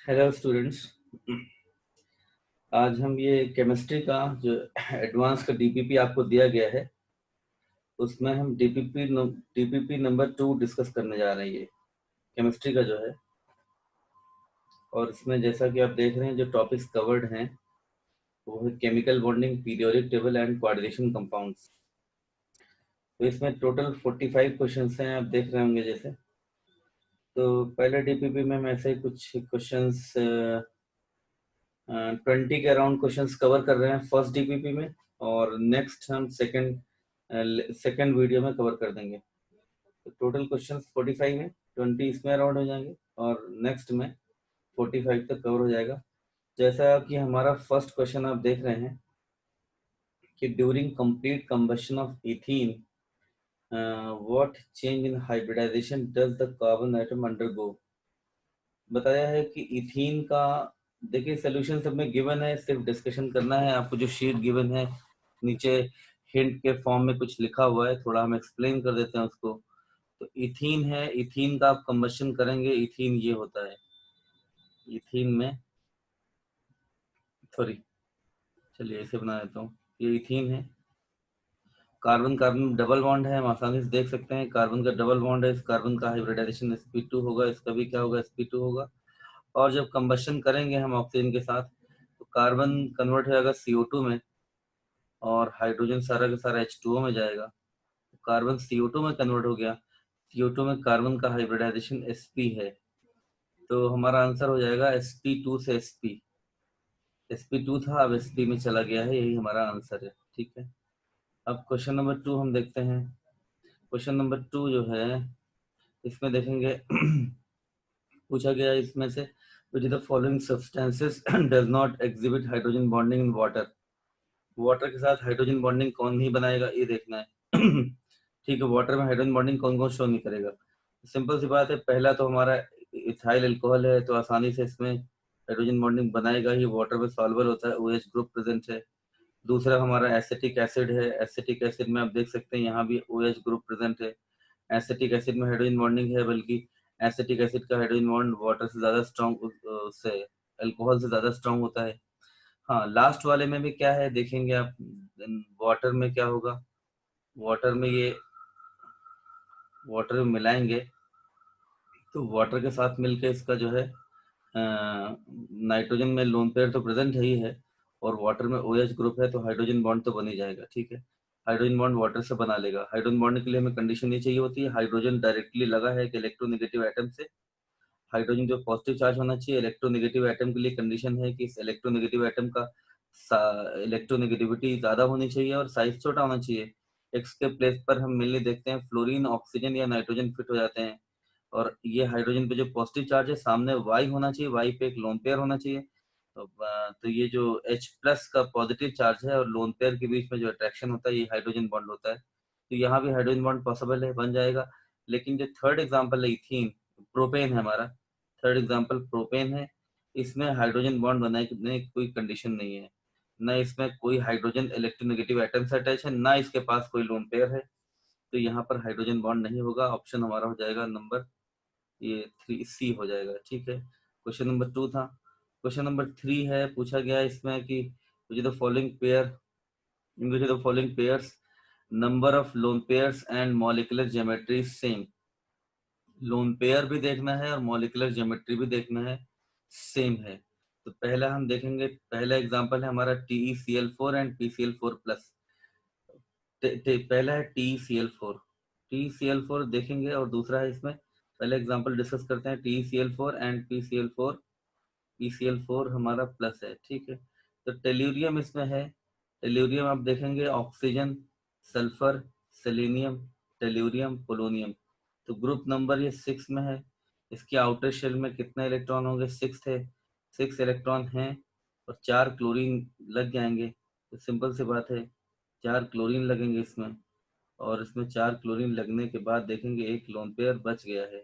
Hello students. आज हम ये केमिस्ट्री का जो एडवांस का डीपीपी आपको दिया गया है उसमें हम डीपीपी नंबर 2 डिस्कस करने जा रहे हैं। ये केमिस्ट्री का जो है, और इसमें जैसा कि आप देख रहे हैं जो टॉपिक्स कवर्ड हैं वो है chemical bonding, periodic table and coordination compounds. तो इसमें टोटल 45 क्वेश्चंस हैं, आप देख रहे होंगे जैसे। तो पहले डीपीपी में हम ऐसे कुछ क्वेश्चंस 20 के अराउंड क्वेश्चंस कवर कर रहे हैं फर्स्ट डीपीपी में, और नेक्स्ट हम सेकंड वीडियो में कवर कर देंगे। तो टोटल क्वेश्चंस 45 है, 20 इसमें अराउंड हो जाएंगे और नेक्स्ट में 45 तक कवर हो जाएगा। जैसा कि हमारा फर्स्ट क्वेश्चन आप देख रहे हैं कि during complete combustion of ethene what change in hybridisation does the carbon atom undergo. बताया है कि इथीन का, देखिए सोल्यूशन सब में गिवन है, सिर्फ डिस्कशन करना है। आपको जो शीट गिवन है नीचे हिंट के फॉर्म में कुछ लिखा हुआ है, थोड़ा हम एक्सप्लेन कर देते हैं उसको। तो इथीन है, इथीन का आप कंबशन करेंगे, इथीन ये होता है। इथीन में सॉरी, चलिए ऐसे बना देता हूँ। ये इथीन है, कार्बन कार्बन डबल बॉन्ड है, हम आसानी से देख सकते हैं कार्बन का डबल बॉन्ड है। इस कार्बन का हाइब्रिडाइजेशन sp2 होगा, इसका भी क्या होगा, sp2 होगा। और जब कंबशन करेंगे हम ऑक्सीजन के साथ तो कार्बन कन्वर्ट हो जाएगा CO2 में, और हाइड्रोजन सारा का सारा H2O में जाएगा। तो कार्बन CO2 में कन्वर्ट हो गया, CO2 में कार्बन का हाइब्रिडाइजेशन sp है। तो हमारा आंसर हो जाएगा sp2 से sp2 था, अब sp में चला गया है, यही हमारा आंसर है। ठीक है, अब क्वेश्चन नंबर 2 हम देखते हैं। क्वेश्चन नंबर 2 जो है इसमें देखेंगे पूछा गया है इसमें से which of the following substances does not exhibit hydrogen bonding in water। Water के साथ हाइड्रोजन बॉन्डिंग कौन नहीं बनाएगा, ये देखना है। ठीक है, वाटर में हाइड्रोजन बॉन्डिंग कौन कौन शो नहीं करेगा। सिंपल सी बात है, पहला तो हमारा इथाइल अल्कोहल है, तो आसानी से इसमें हाइड्रोजन बॉन्डिंग बनाएगा ही, वाटर में सॉल्युबल होता है, OH ग्रुप प्रेजेंट है। दूसरा हमारा एसिटिक एसिड है, एसिटिक एसिड में आप देख सकते हैं यहाँ भी OH ग्रुप प्रेजेंट है। एसिटिक एसिड में हाइड्रोजन बॉन्डिंग है, बल्कि एसिटिक एसिड का हाइड्रोजन बॉन्ड वाटर से ज्यादा स्ट्रॉन्ग, से अल्कोहल से ज्यादा स्ट्रॉन्ग होता है। हाँ, लास्ट वाले में भी क्या है देखेंगे आप, वाटर में क्या होगा, वाटर में ये वाटर में मिलाएंगे तो वाटर के साथ मिलके इसका जो है नाइट्रोजन में लोन पेयर तो प्रेजेंट ही है, और वाटर में OH ग्रुप है, तो हाइड्रोजन बॉन्ड तो बन ही जाएगा। ठीक है, हाइड्रोजन बॉन्ड वाटर से बना लेगा। हाइड्रोजन बॉन्ड के लिए हमें कंडीशन ये चाहिए होती है, हाइड्रोजन डायरेक्टली लगा है कि इलेक्ट्रोनेगेटिव एटम से। हाइड्रोजन जो पॉजिटिव चार्ज होना चाहिए, इलेक्ट्रोनेगेटिव एटम के लिए कंडीशन है कि इस इलेक्ट्रोनेगेटिव एटम का इलेक्ट्रोनेगेटिविटी ज्यादा होनी चाहिए और साइज छोटा होना चाहिए। एक्स के प्लेस पर हम मिलने देखते हैं फ्लोरीन, ऑक्सीजन या नाइट्रोजन फिट हो जाते हैं। और ये हाइड्रोजन पे जो पॉजिटिव चार्ज है सामने वाई होना चाहिए, वाई पे एक लोन पेयर होना चाहिए। तो ये जो H प्लस का पॉजिटिव चार्ज है और लोन पेयर के बीच में जो अट्रैक्शन होता है ये हाइड्रोजन बॉन्ड होता है। तो यहाँ भी हाइड्रोजन बॉन्ड पॉसिबल है, बन जाएगा। लेकिन जो थर्ड एग्जाम्पल है इथीन, प्रोपेन है हमारा, थर्ड एग्जाम्पल प्रोपेन है, इसमें हाइड्रोजन बॉन्ड बनाने की कोई कंडीशन नहीं है। न इसमें कोई हाइड्रोजन इलेक्ट्रोनेगेटिव एटम से अटैच है, ना इसके पास कोई लोन पेयर है। तो यहाँ पर हाइड्रोजन बॉन्ड नहीं होगा। ऑप्शन हमारा हो जाएगा नंबर ये 3C हो जाएगा। ठीक है, क्वेश्चन नंबर 2 था। क्वेश्चन नंबर 3 है, पूछा गया इसमें कि मुझे the following pair, in which the following pairs number of lone pairs and molecular geometry same. Lone pair भी देखना है और मॉलिक्यूलर ज्योमेट्री भी देखना है, सेम है। तो पहला हम देखेंगे, पहला एग्जांपल है हमारा TeCl4 एंड PCl4 प्लस। पहला है TeCl4, TeCl4 देखेंगे, और दूसरा है इसमें, पहले एग्जांपल डिस्कस करते हैं TeCl4 एंड PCl4 हमारा प्लस है। ठीक है, तो टेल्यूरियम इसमें है। टेल्यूरियम आप देखेंगे oxygen, sulphur, selenium, tellurium, polonium. तो ग्रुप नंबर ये 6 में है। इसके आउटर शेल में कितने इलेक्ट्रॉन होंगे, 6 है, 6 इलेक्ट्रॉन हैं, और 4 क्लोरीन लग जाएंगे। तो सिंपल सी बात है, 4 क्लोरीन लगेंगे इसमें, और इसमें 4 क्लोरीन लगने के बाद देखेंगे एक लोन पेयर बच गया है।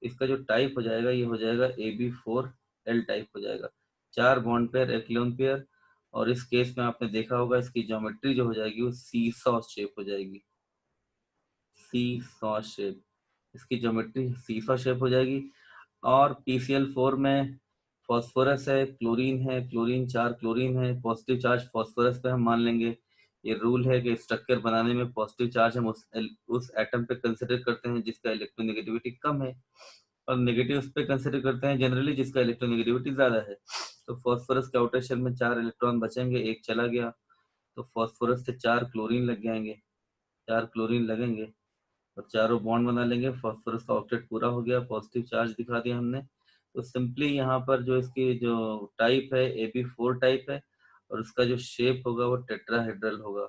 इसका जो टाइप हो जाएगा ये हो जाएगा AB4L टाइप हो जाएगा, 4 बॉन्ड पेयर, एक लोन पेयर। और इस केस में आपने देखा होगा इसकी ज्योमेट्री जो हो जाएगी वो सीसॉ शेप हो जाएगी, सीसॉ शेप, इसकी ज्योमेट्री सीसॉ शेप हो जाएगी। और PCl4 में फास्फोरस है, क्लोरीन है, क्लोरीन 4 क्लोरीन है, पॉजिटिव चार्ज फास्फोरस पे हम मान लेंगे। ये रूल है कि स्ट्रक्चर बनाने में पॉजिटिव चार्ज हम उस एटम पे कंसिडर करते हैं जिसका इलेक्ट्रोनेगेटिविटी कम है, और नेगेटिव उस पे कंसिडर करते हैं जनरली जिसका इलेक्ट्रोनेगेटिविटी ज्यादा है। तो फास्फोरस के आउटर शेल में 4 इलेक्ट्रॉन बचेंगे, एक चला गया, तो फास्फोरस से 4 क्लोरीन लग जाएंगे, 4 क्लोरीन लगेंगे और चारों बॉन्ड बना लेंगे। फास्फोरस का ऑक्टेट पूरा हो गया, पॉजिटिव चार्ज दिखा दिया हमने। तो सिंपली यहाँ पर जो इसकी जो टाइप है AB4 टाइप है, और उसका जो शेप होगा वो टेट्राहेड्रल होगा।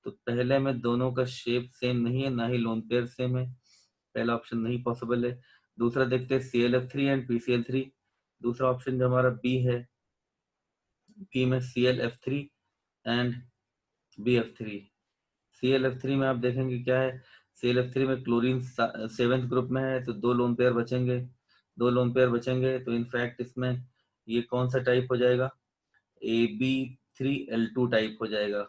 तो पहले में दोनों का शेप सेम नहीं है, ना ही लोन पेयर सेम है, पहला ऑप्शन नहीं पॉसिबल है। दूसरा देखते हैं ClF3 एंड PCl3। दूसरा ऑप्शन जो हमारा बी है, बी में ClF3 एंड BF3। ClF3 में आप देखेंगे क्या है, ClF3 में क्लोरीन 7th ग्रुप में है, तो 2 लोन पेयर बचेंगे, 2 लोन पेयर बचेंगे। तो इनफैक्ट इसमें ये कौन सा टाइप हो जाएगा, AB3L2 टाइप हो जाएगा।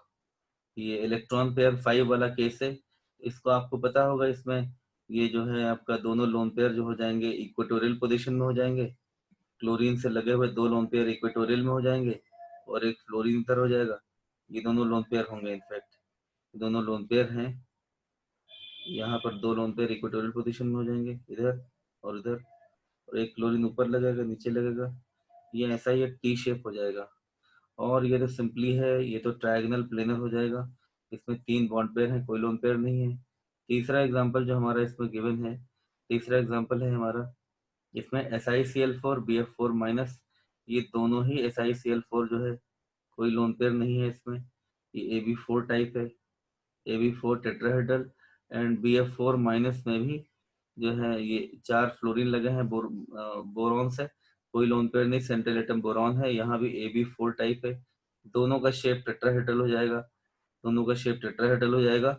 ये इलेक्ट्रॉन पेयर 5 वाला केस है, इसको आपको पता होगा। इसमें ये जो है आपका दोनों लोन पेयर जो हो जाएंगे इक्वेटोरियल पोजीशन में हो जाएंगे, क्लोरीन से लगे हुए 2 लोन पेयर इक्वेटोरियल में हो जाएंगे और एक फ्लोरीन इधर हो जाएगा। ये दोनों लोन पेयर होंगे, इनफैक्ट दोनों लोन पेयर हैं। यहाँ पर 2 लोन पेयर इक्वेटोरियल पोजीशन में हो जाएंगे, इधर और इधर, और एक क्लोरीन ऊपर लगेगा, नीचे लगेगा। ये ऐसा ही एक टी शेप हो जाएगा। और ये तो सिंपली है, ये तो ट्रायगोनल प्लेनर हो जाएगा। इसमें 3 बॉन्ड पेयर हैं, कोई लोन पेयर नहीं है। तीसरा एग्जांपल जो हमारा इसमें गिवन है, तीसरा एग्जांपल है हमारा, इसमें SiCl4 BF4 माइनस, ये दोनों ही SiCl4 जो है कोई लोन पेयर नहीं है इसमें। ये AB4 टाइप है, AB4 tetrahedral, and BF4 minus में भी जो है ये 4 फ्लोरीन लगे हैं, बोरॉन से, कोई लोन पेयर नहीं, सेंट्रल एटम बोरॉन है। यहाँ भी AB4 टाइप है, दोनों का शेप टेट्राहेड्रल हो जाएगा, दोनों का शेप टेट्राहेड्रल हो जाएगा।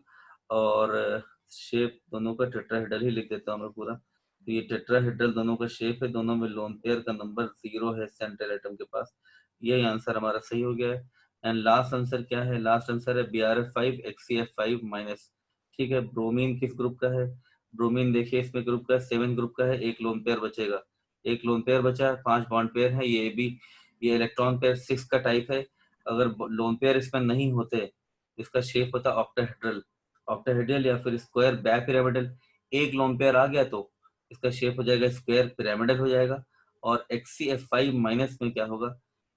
और शेप दोनों का टेट्राहेड्रल ही लिख देता हूँ मैं पूरा। तो ये टेट्राहेड्रल दोनों का शेप है, दोनों में लोन पेयर का नंबर 0 है सेंट्रल एटम के पास। यही आंसर हमारा सही हो गया है। एंड लास्ट आंसर क्या है, लास्ट आंसर है BrF5 HCF5 माइनस। ठीक है, ब्रोमीन किस ग्रुप का है, ब्रोमीन देखिए इसमें ग्रुप का 7 ग्रुप का है, एक लोन पेयर बचेगा, एक लोन पेयर बचा है, 5 बॉन्ड पेयर है। ये भी ये इलेक्ट्रॉन पेयर 6 का टाइप है। अगर लोन पेयर इसमें नहीं होते, इसका शेप होता ऑक्टाहेड्रल, ऑक्टाहेड्रल या फिर स्क्वायर बायपिरामिडल। एक लोन पेयर आ गया तो इसका शेप हो जाएगा स्क्वायर पिरामिडल हो जाएगा। और HCF5 माइनस में क्या होगा,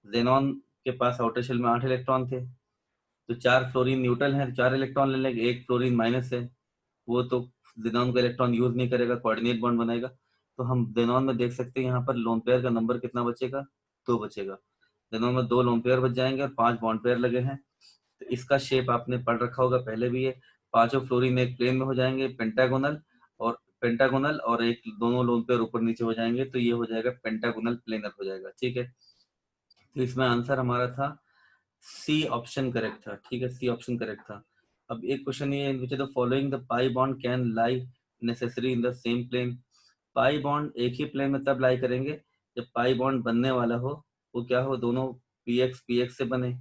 जेनॉन के पास आउटर शेल में 8 इलेक्ट्रॉन थे, तो 4 फ्लोरीन न्यूट्रल है, 4 इलेक्ट्रॉन ले लेंगे, एक फ्लोरीन माइनस है, वो तो जेनॉन का इलेक्ट्रॉन यूज नहीं करेगा, कोऑर्डिनेट बॉन्ड बनाएगा। तो हम जेनॉन में देख सकते हैं यहाँ पर लोन पेयर का नंबर कितना बचेगा, 2 बचेगा। जेनॉन में 2 लोन पेयर बच जाएंगे और 5 बॉन्ड पेयर लगे हैं। तो इसका शेप आपने पढ़ रखा होगा पहले भी, है पांचों फ्लोरीन एक प्लेन में हो जाएंगे, पेंटागोनल, और एक दोनों लोन पेयर ऊपर नीचे हो जाएंगे, तो ये हो जाएगा पेंटागोनल प्लेनर हो जाएगा। ठीक है, तो इसमें आंसर हमारा था सी ऑप्शन करेक्ट था। ठीक है, सी ऑप्शन करेक्ट था। अब एक क्वेश्चन ये, which the following the pi bond can lie necessary in the same plane. Pi bond एक ही प्लेन में तब लाई करेंगे जब पाई बॉन्ड बनने वाला हो, वो क्या हो, दोनों px से बने,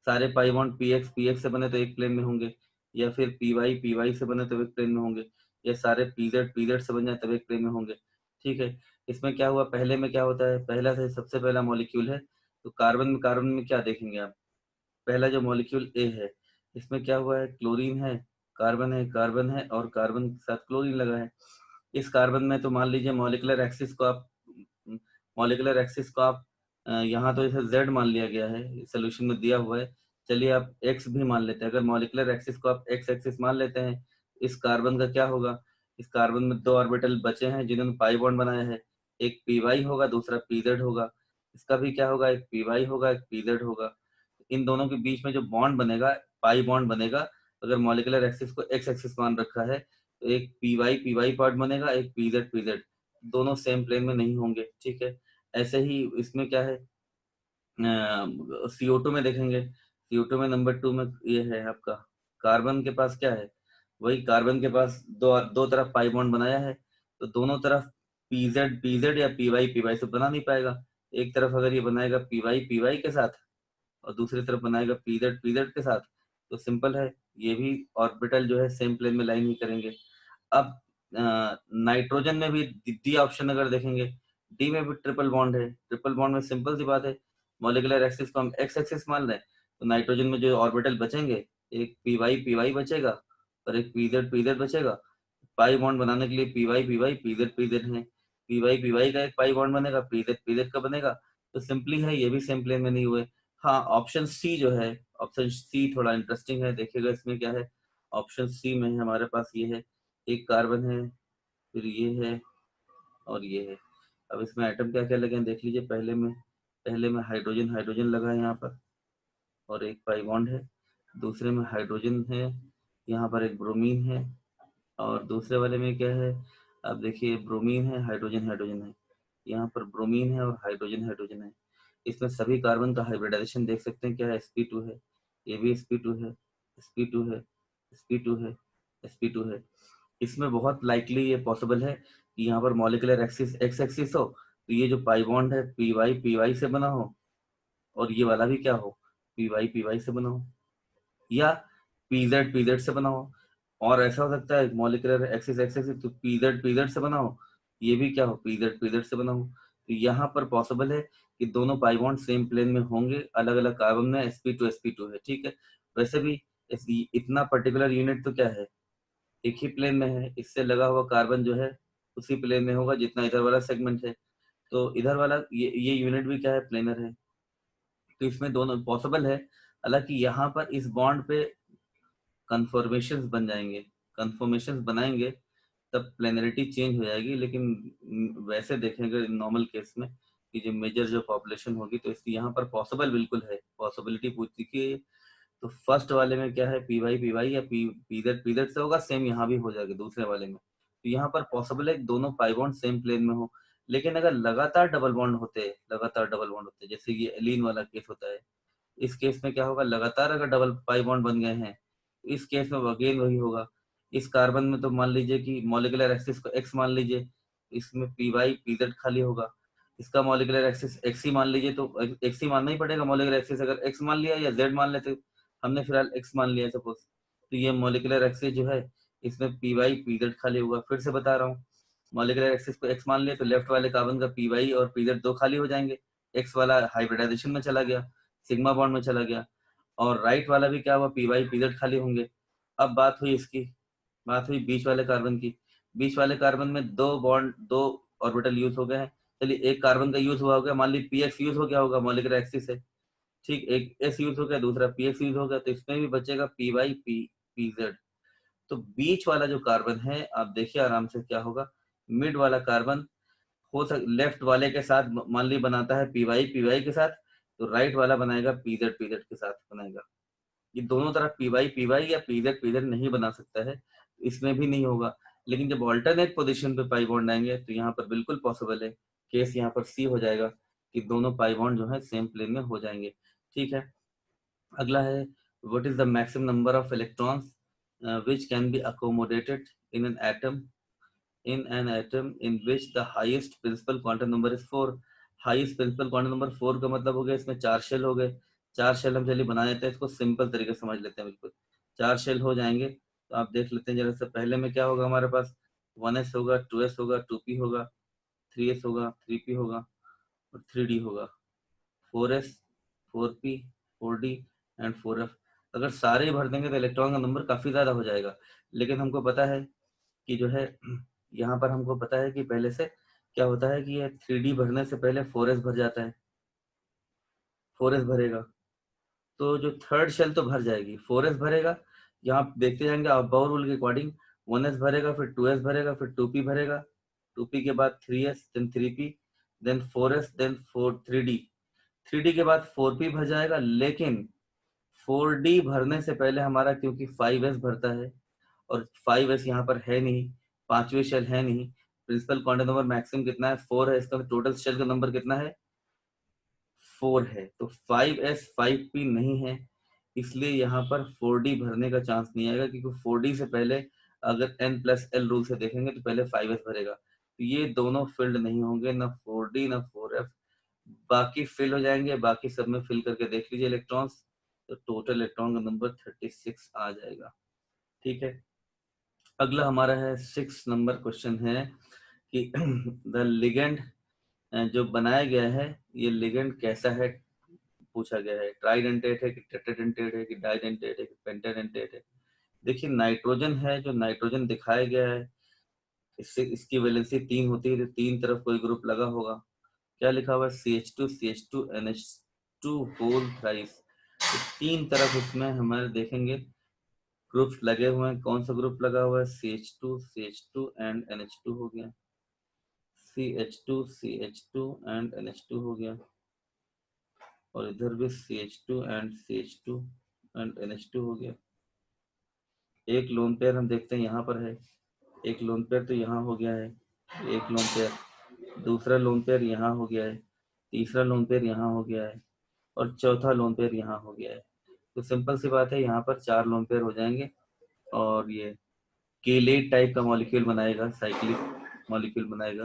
सारे पाई बॉन्ड px से बने तो एक प्लेन में होंगे, या फिर py से बने तो एक प्लेन में होंगे, या सारे pz से बन जाए तब एक प्लेन में होंगे। ठीक है, इसमें क्या हुआ, पहले में क्या होता है, पहला से सबसे पहला मॉलिक्यूल है, तो कार्बन में क्या देखेंगे आप, पहला जो मॉलिक्यूल ए है, इसमें क्या हुआ है, क्लोरीन है, कार्बन है और कार्बन के साथ क्लोरीन लगा है। इस कार्बन में तो मान लीजिए मॉलिकुलर एक्सिस को आप यहाँ तो इसे जेड मान लिया गया है, सोल्यूशन में दिया हुआ है। चलिए आप एक्स भी मान लेते हैं, अगर मॉलिकुलर एक्सिस को आप एक्स एक्सिस मान लेते हैं, इस कार्बन का क्या होगा, इस कार्बन में 2 ऑर्बिटल बचे हैं जिन्होंने पाई बॉन्ड बनाया है, एक पी होगा, दूसरा पीजेड होगा। इसका भी क्या होगा, एक पी होगा, एक पीजेड होगा। इन दोनों के बीच में जो बॉन्ड बनेगा, पाई बॉन्ड बनेगा, अगर मॉलिकुलर एक्सिस को एक्स एक्सिस मान रखा है, तो एक पी वाई पार्ट बनेगा, एक पीजेड, दोनों सेम प्लेन में नहीं होंगे। ठीक है, ऐसे ही इसमें क्या है, CO2 में देखेंगे, CO2 में नंबर 2 में ये है आपका, कार्बन के पास क्या है, वही कार्बन के पास दो दो तरफ पाई बॉन्ड बनाया है, तो दोनों तरफ पीजेड या पी वाई से बना नहीं पाएगा। एक तरफ अगर ये बनाएगा पी वाई के साथ और दूसरी तरफ बनाएगा पीजेड के साथ, तो सिंपल है, ये भी ऑर्बिटल जो है सेम प्लेन में लाइन ही करेंगे। अब नाइट्रोजन में भी डी ऑप्शन अगर देखेंगे, डी में भी ट्रिपल बॉन्ड है। ट्रिपल बॉन्ड में सिंपल सी बात है, मॉलिक्यूलर एक्सिस को हम एक्स एक्सिस मान लें, तो नाइट्रोजन में जो ऑर्बिटल बचेंगे, एक पी वाई बचेगा और एक पी जेड बचेगा। पाई बॉन्ड बनाने के लिए पी जेड है, पी वाई का एक पाई बॉन्ड बनेगा, पी जेड का बनेगा। तो सिंपली है, ये भी सेम प्लेन में नहीं हुए। हाँ, ऑप्शन सी जो है, ऑप्शन सी थोड़ा इंटरेस्टिंग है, देखिएगा इसमें क्या है। ऑप्शन सी में हमारे पास ये है, एक कार्बन है, फिर ये है और ये है। अब इसमें एटम क्या क्या लगे हैं देख लीजिए। पहले में हाइड्रोजन हाइड्रोजन लगा है यहाँ पर और एक पाई बॉन्ड है। दूसरे में हाइड्रोजन है, यहाँ पर एक ब्रोमीन है। और दूसरे वाले में क्या है, अब देखिए ब्रोमीन है, हाइड्रोजन हाइड्रोजन है, यहाँ पर ब्रोमीन है और हाइड्रोजन हाइड्रोजन है। इसमें सभी कार्बन का हाइब्रिडाइजेशन देख सकते हैं, क्या है, sp2 है, ये भी sp2 है, sp2 है, sp2 है, sp2 है। इसमें बहुत लाइकली ये पॉसिबल है कि यहाँ पर मॉलिक्यूलर एक्सिस एक्स एक्सिस हो, तो ये जो पाई बॉन्ड है पी वाई से बना हो और ये वाला भी क्या हो, पी वाई से बना हो, या पी जेड से बना हो। और ऐसा हो सकता है मॉलिक्यूलर एक्सिस एक्सिस तो पी जेड से बना हो, ये भी क्या हो, पी जेड से बना हो। तो यहाँ पर पॉसिबल है कि दोनों पाई बॉन्ड सेम प्लेन में होंगे, अलग अलग कार्बन में sp2 है, ठीक है। वैसे भी इतना पर्टिकुलर यूनिट तो क्या है, एक ही प्लेन में है, इससे लगा हुआ कार्बन जो है उसी प्लेन में होगा जितना इधर वाला सेगमेंट है। तो इधर वाला ये यूनिट भी क्या है, प्लेनर है। तो इसमें दोनों पॉसिबल है। हालांकि यहाँ पर इस बॉन्ड पे कन्फॉर्मेशन बन जाएंगे, कन्फॉर्मेशन बनाएंगे तब प्लेनरिटी चेंज हो जाएगी। लेकिन वैसे देखेंगे नॉर्मल केस में कि जो मेजर जो पॉपुलेशन होगी, तो इसलिए यहाँ पर पॉसिबल बिल्कुल है, पॉसिबिलिटी पूछती कि तो फर्स्ट वाले में क्या है, पी वाई या पी जेड से होगा, सेम यहाँ भी हो जाएगा दूसरे वाले में। तो यहाँ पर पॉसिबल है दोनों पाई बॉन्ड सेम प्लेन में हो। लेकिन अगर लगातार डबल बॉन्ड होते, जैसे ये एलीन वाला केस होता है, इस केस में क्या होगा, लगातार अगर डबल पाई बॉन्ड बन गए हैं, इस केस में अगेन वही होगा। इस कार्बन में तो मान लीजिए कि मॉलिक्यूलर एक्सिस को एक्स मान लीजिए, इसमें पी जेड खाली होगा। इसका मॉलिक्यूलर एक्सिस एक्स ही मान लीजिए, तो एक्स ही मानना ही पड़ेगा मॉलिक्यूलर एक्सिस। अगर एक्स मान लिया या जेड मान लेते, हमने फिलहाल एक्स मान लिया सपोज, तो ये मॉलिक्यूलर एक्सिस जो है इसमें पी जेड खाली होगा। फिर से बता रहा हूँ, मॉलिक्यूलर एक्सिस को एक्स मान लिया तो लेफ्ट वाले कार्बन का पी वाई और पी जेड दो खाली हो जाएंगे, एक्स वाला हाइब्रिडाइजेशन में चला गया, सिग्मा बॉन्ड में चला गया। और राइट वाला भी क्या हुआ, पी जेड खाली होंगे। अब बात हुई इसकी, बात हुई बीच वाले कार्बन की। बीच वाले कार्बन में दो ऑर्बिटल यूज हो गए हैं। चलिए एक कार्बन का यूज हुआ हो गया, मान ली पी एक्स यूज हो गया होगा मॉलिक्यूलर एक्सिस से, ठीक, एक एस यूज हो गया, दूसरा पी एक्स यूज हो गया, तो इसमें भी बचेगा पी जेड। तो बीच वाला जो कार्बन है, आप देखिए आराम से क्या होगा, मिड वाला कार्बन हो सक लेफ्ट वाले के साथ मान ली बनाता है पी वाई के साथ, तो राइट वाला बनाएगा पी जेड के साथ बनाएगा। ये दोनों तरफ पी वाई या पी जेड नहीं बना सकता है, इसमें भी नहीं होगा। लेकिन जब ऑल्टरनेट पोजीशन पे पाई बॉन्ड आएंगे तो यहाँ पर बिल्कुल पॉसिबल है, केस यहाँ पर सी हो जाएगा कि दोनों पाई बॉन्ड जो है सेम प्लेन में हो जाएंगे, ठीक है। अगला है, what is the maximum number of electrons which can be accommodated in an atom in which the highest principal quantum number is 4। Highest principal quantum number 4 का मतलब हो गया इसमें 4 शेल हो गए। 4 शेल हम चलिए बना देते हैं, इसको सिंपल तरीके से समझ लेते हैं बिल्कुल। 4 शेल हो जाएंगे तो आप देख लेते हैं जरा से, पहले में क्या होगा हमारे पास, 1s होगा, 2s होगा, 2p होगा, 3s होगा, 3p होगा और 3d होगा, 4s, 4p, 4d and 4f। अगर सारे ही भर देंगे तो इलेक्ट्रॉन का नंबर काफी ज्यादा हो जाएगा। लेकिन हमको पता है कि जो है यहाँ पर हमको पता है कि पहले से क्या होता है कि ये 3D भरने से पहले 4s भर जाता है, 4s भरेगा तो जो थर्ड शेल तो भर जाएगी, 4s भरेगा। यहाँ आप देखते जाएंगे अबाव रूल के अकॉर्डिंग, 1s भरेगा, फिर 2s भरेगा, फिर 2p भरेगा, 2p के बाद 3s, then 3p, then 4s, then 3d, 3d के बाद 4p भर जाएगा। लेकिन 4d भरने से पहले हमारा क्योंकि 5s भरता है और 5s यहाँ पर है नहीं, पांचवी शेल है नहीं, प्रिंसिपल क्वांटम नंबर मैक्सिमम कितना है, 4 है, इसका टोटल शेल का नंबर कितना है, 4 है। तो 5s 5p नहीं है, इसलिए यहाँ पर 4d भरने का चांस नहीं आएगा, क्योंकि 4d से पहले अगर n+l रूल से देखेंगे तो पहले 5s भरेगा, तो ये दोनों फिल्ड नहीं होंगे, ना 4d ना 4f। बाकी फिल हो जाएंगे, बाकी सब में फिल करके देख लीजिए इलेक्ट्रॉन्स, तो टोटल इलेक्ट्रॉन का नंबर 36 आ जाएगा, ठीक है। अगला हमारा है 6 नंबर क्वेश्चन है कि द लिगेंड जो बनाया गया है ये लिगेंड कैसा है पूछा गया है, ट्राइडेंटेट है कि टेट्राडेंटेट है कि डाइडेंटेट है कि पेंटाडेंटेट है। देखिए नाइट्रोजन है, जो नाइट्रोजन दिखाया गया है इससे इसकी वैलेंसी 3 होती है, तो 3 तरफ कोई ग्रुप लगा होगा। क्या लिखा हुआ है CH2 CH2 NH2 whole thrice, तो 3 तरफ इसमें हमारे देखेंगे ग्रुप्स लगे हुए हैं। कौन सा ग्रुप लगा हुआ है? CH2 एंड NH2 हो गया, CH2 एंड NH2 हो गया, और इधर भी CH2 एंड NH2 हो गया। एक लोन पेयर हम देखते हैं यहाँ पर है, एक लोन पेयर तो यहाँ हो गया है, एक लोन पेयर, दूसरा लोन पेयर यहाँ हो गया है, तीसरा लोन पेयर यहाँ हो गया है, और चौथा लोन पेयर यहाँ हो गया है। तो सिंपल सी बात है, यहाँ पर 4 लोन पेयर हो जाएंगे और ये केलेट टाइप का मॉलिक्यूल बनाएगा, साइक्लिक मॉलिक्यूल बनाएगा।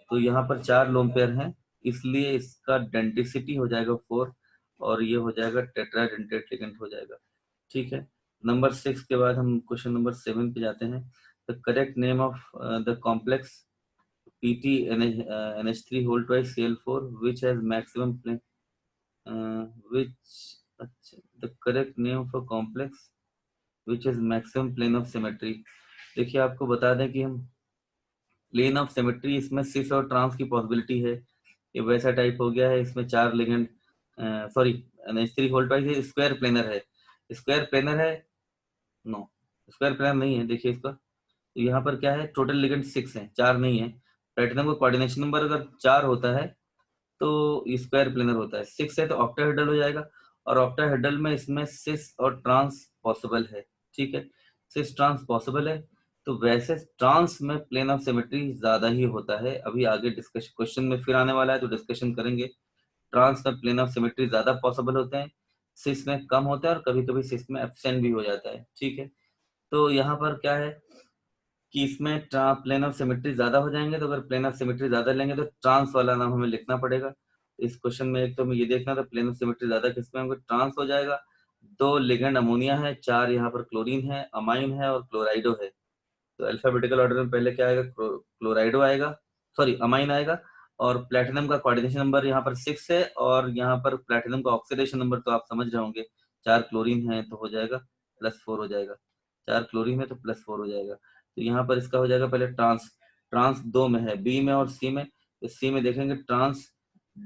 तो यहाँ पर 4 लोन पेयर हैं, इसलिए इसका डेंटिसिटी हो जाएगा 4 और ये हो जाएगा टेट्राडेंटेट लिगेंड हो जाएगा। ठीक है, नंबर 6 के बाद हम क्वेश्चन नंबर 7 पे जाते हैं। The correct name of the complex PT NH3 whole twice Cl4 which has maximum plane which अच्छा, the correct name of a complex which has maximum plane of symmetry। देखिए आपको बता दें कि हम प्लेन ऑफ सिमेट्री इसमें सिस और trans की पॉसिबिलिटी है, ये वैसा टाइप हो गया है। इसमें 4 ligand sorry NH3 whole twice square planar है, स्क्वायर प्लेनर है, नो स्क्वायर प्लेनर नहीं है। देखिए इसका, तो यहाँ पर क्या है, टोटल लिगेंड 6 है, 4 नहीं है। प्लेटिनम का कोऑर्डिनेशन नंबर अगर 4 होता है तो स्क्वायर प्लेनर होता है, 6 है तो ऑक्टाहेड्रल हो जाएगा, और ऑक्टाहेड्रल में इसमें सिस और ट्रांस पॉसिबल है। ठीक है, सिस ट्रांस पॉसिबल है, तो वैसे ट्रांस में प्लेन ऑफ सिमेट्री ज्यादा ही होता है। अभी आगे डिस्कशन क्वेश्चन में फिर आने वाला है तो डिस्कशन करेंगे। ट्रांस में प्लेन ऑफ सिमेट्री ज्यादा पॉसिबल होते हैं, सिस में कम होता है, और कभी कभी सिस में एब्सेंट भी हो जाता है। ठीक है, तो यहाँ पर क्या है कि इसमें प्लेन ऑफ सिमेट्री ज्यादा हो जाएंगे, तो अगर प्लेन ऑफ सिमेट्री ज्यादा लेंगे तो ट्रांस वाला नाम हमें लिखना पड़ेगा। इस क्वेश्चन में एक तो हमें ये देखना था प्लेन ऑफ सिमेट्री ज्यादा किसमें होंगे, ट्रांस हो जाएगा। 2 लिगेंड अमोनिया है, 4 यहाँ पर क्लोरीन है, अमाइन है और क्लोराइडो है। तो अल्फाबेटिकल ऑर्डर में पहले क्या आएगा, क्लोराइडो आएगा, सॉरी अमाइन आएगा। और प्लेटिनम का कोऑर्डिनेशन नंबर यहाँ पर 6 है, और यहाँ पर प्लेटिनम का ऑक्सीडेशन नंबर तो आप समझ रहे होंगे, 4 क्लोरीन है तो हो जाएगा +4 हो जाएगा, 4 क्लोरीन है तो +4 हो जाएगा। तो यहाँ पर इसका हो जाएगा पहले ट्रांस, ट्रांस 2 में है, बी में और सी में। तो सी में देखेंगे trans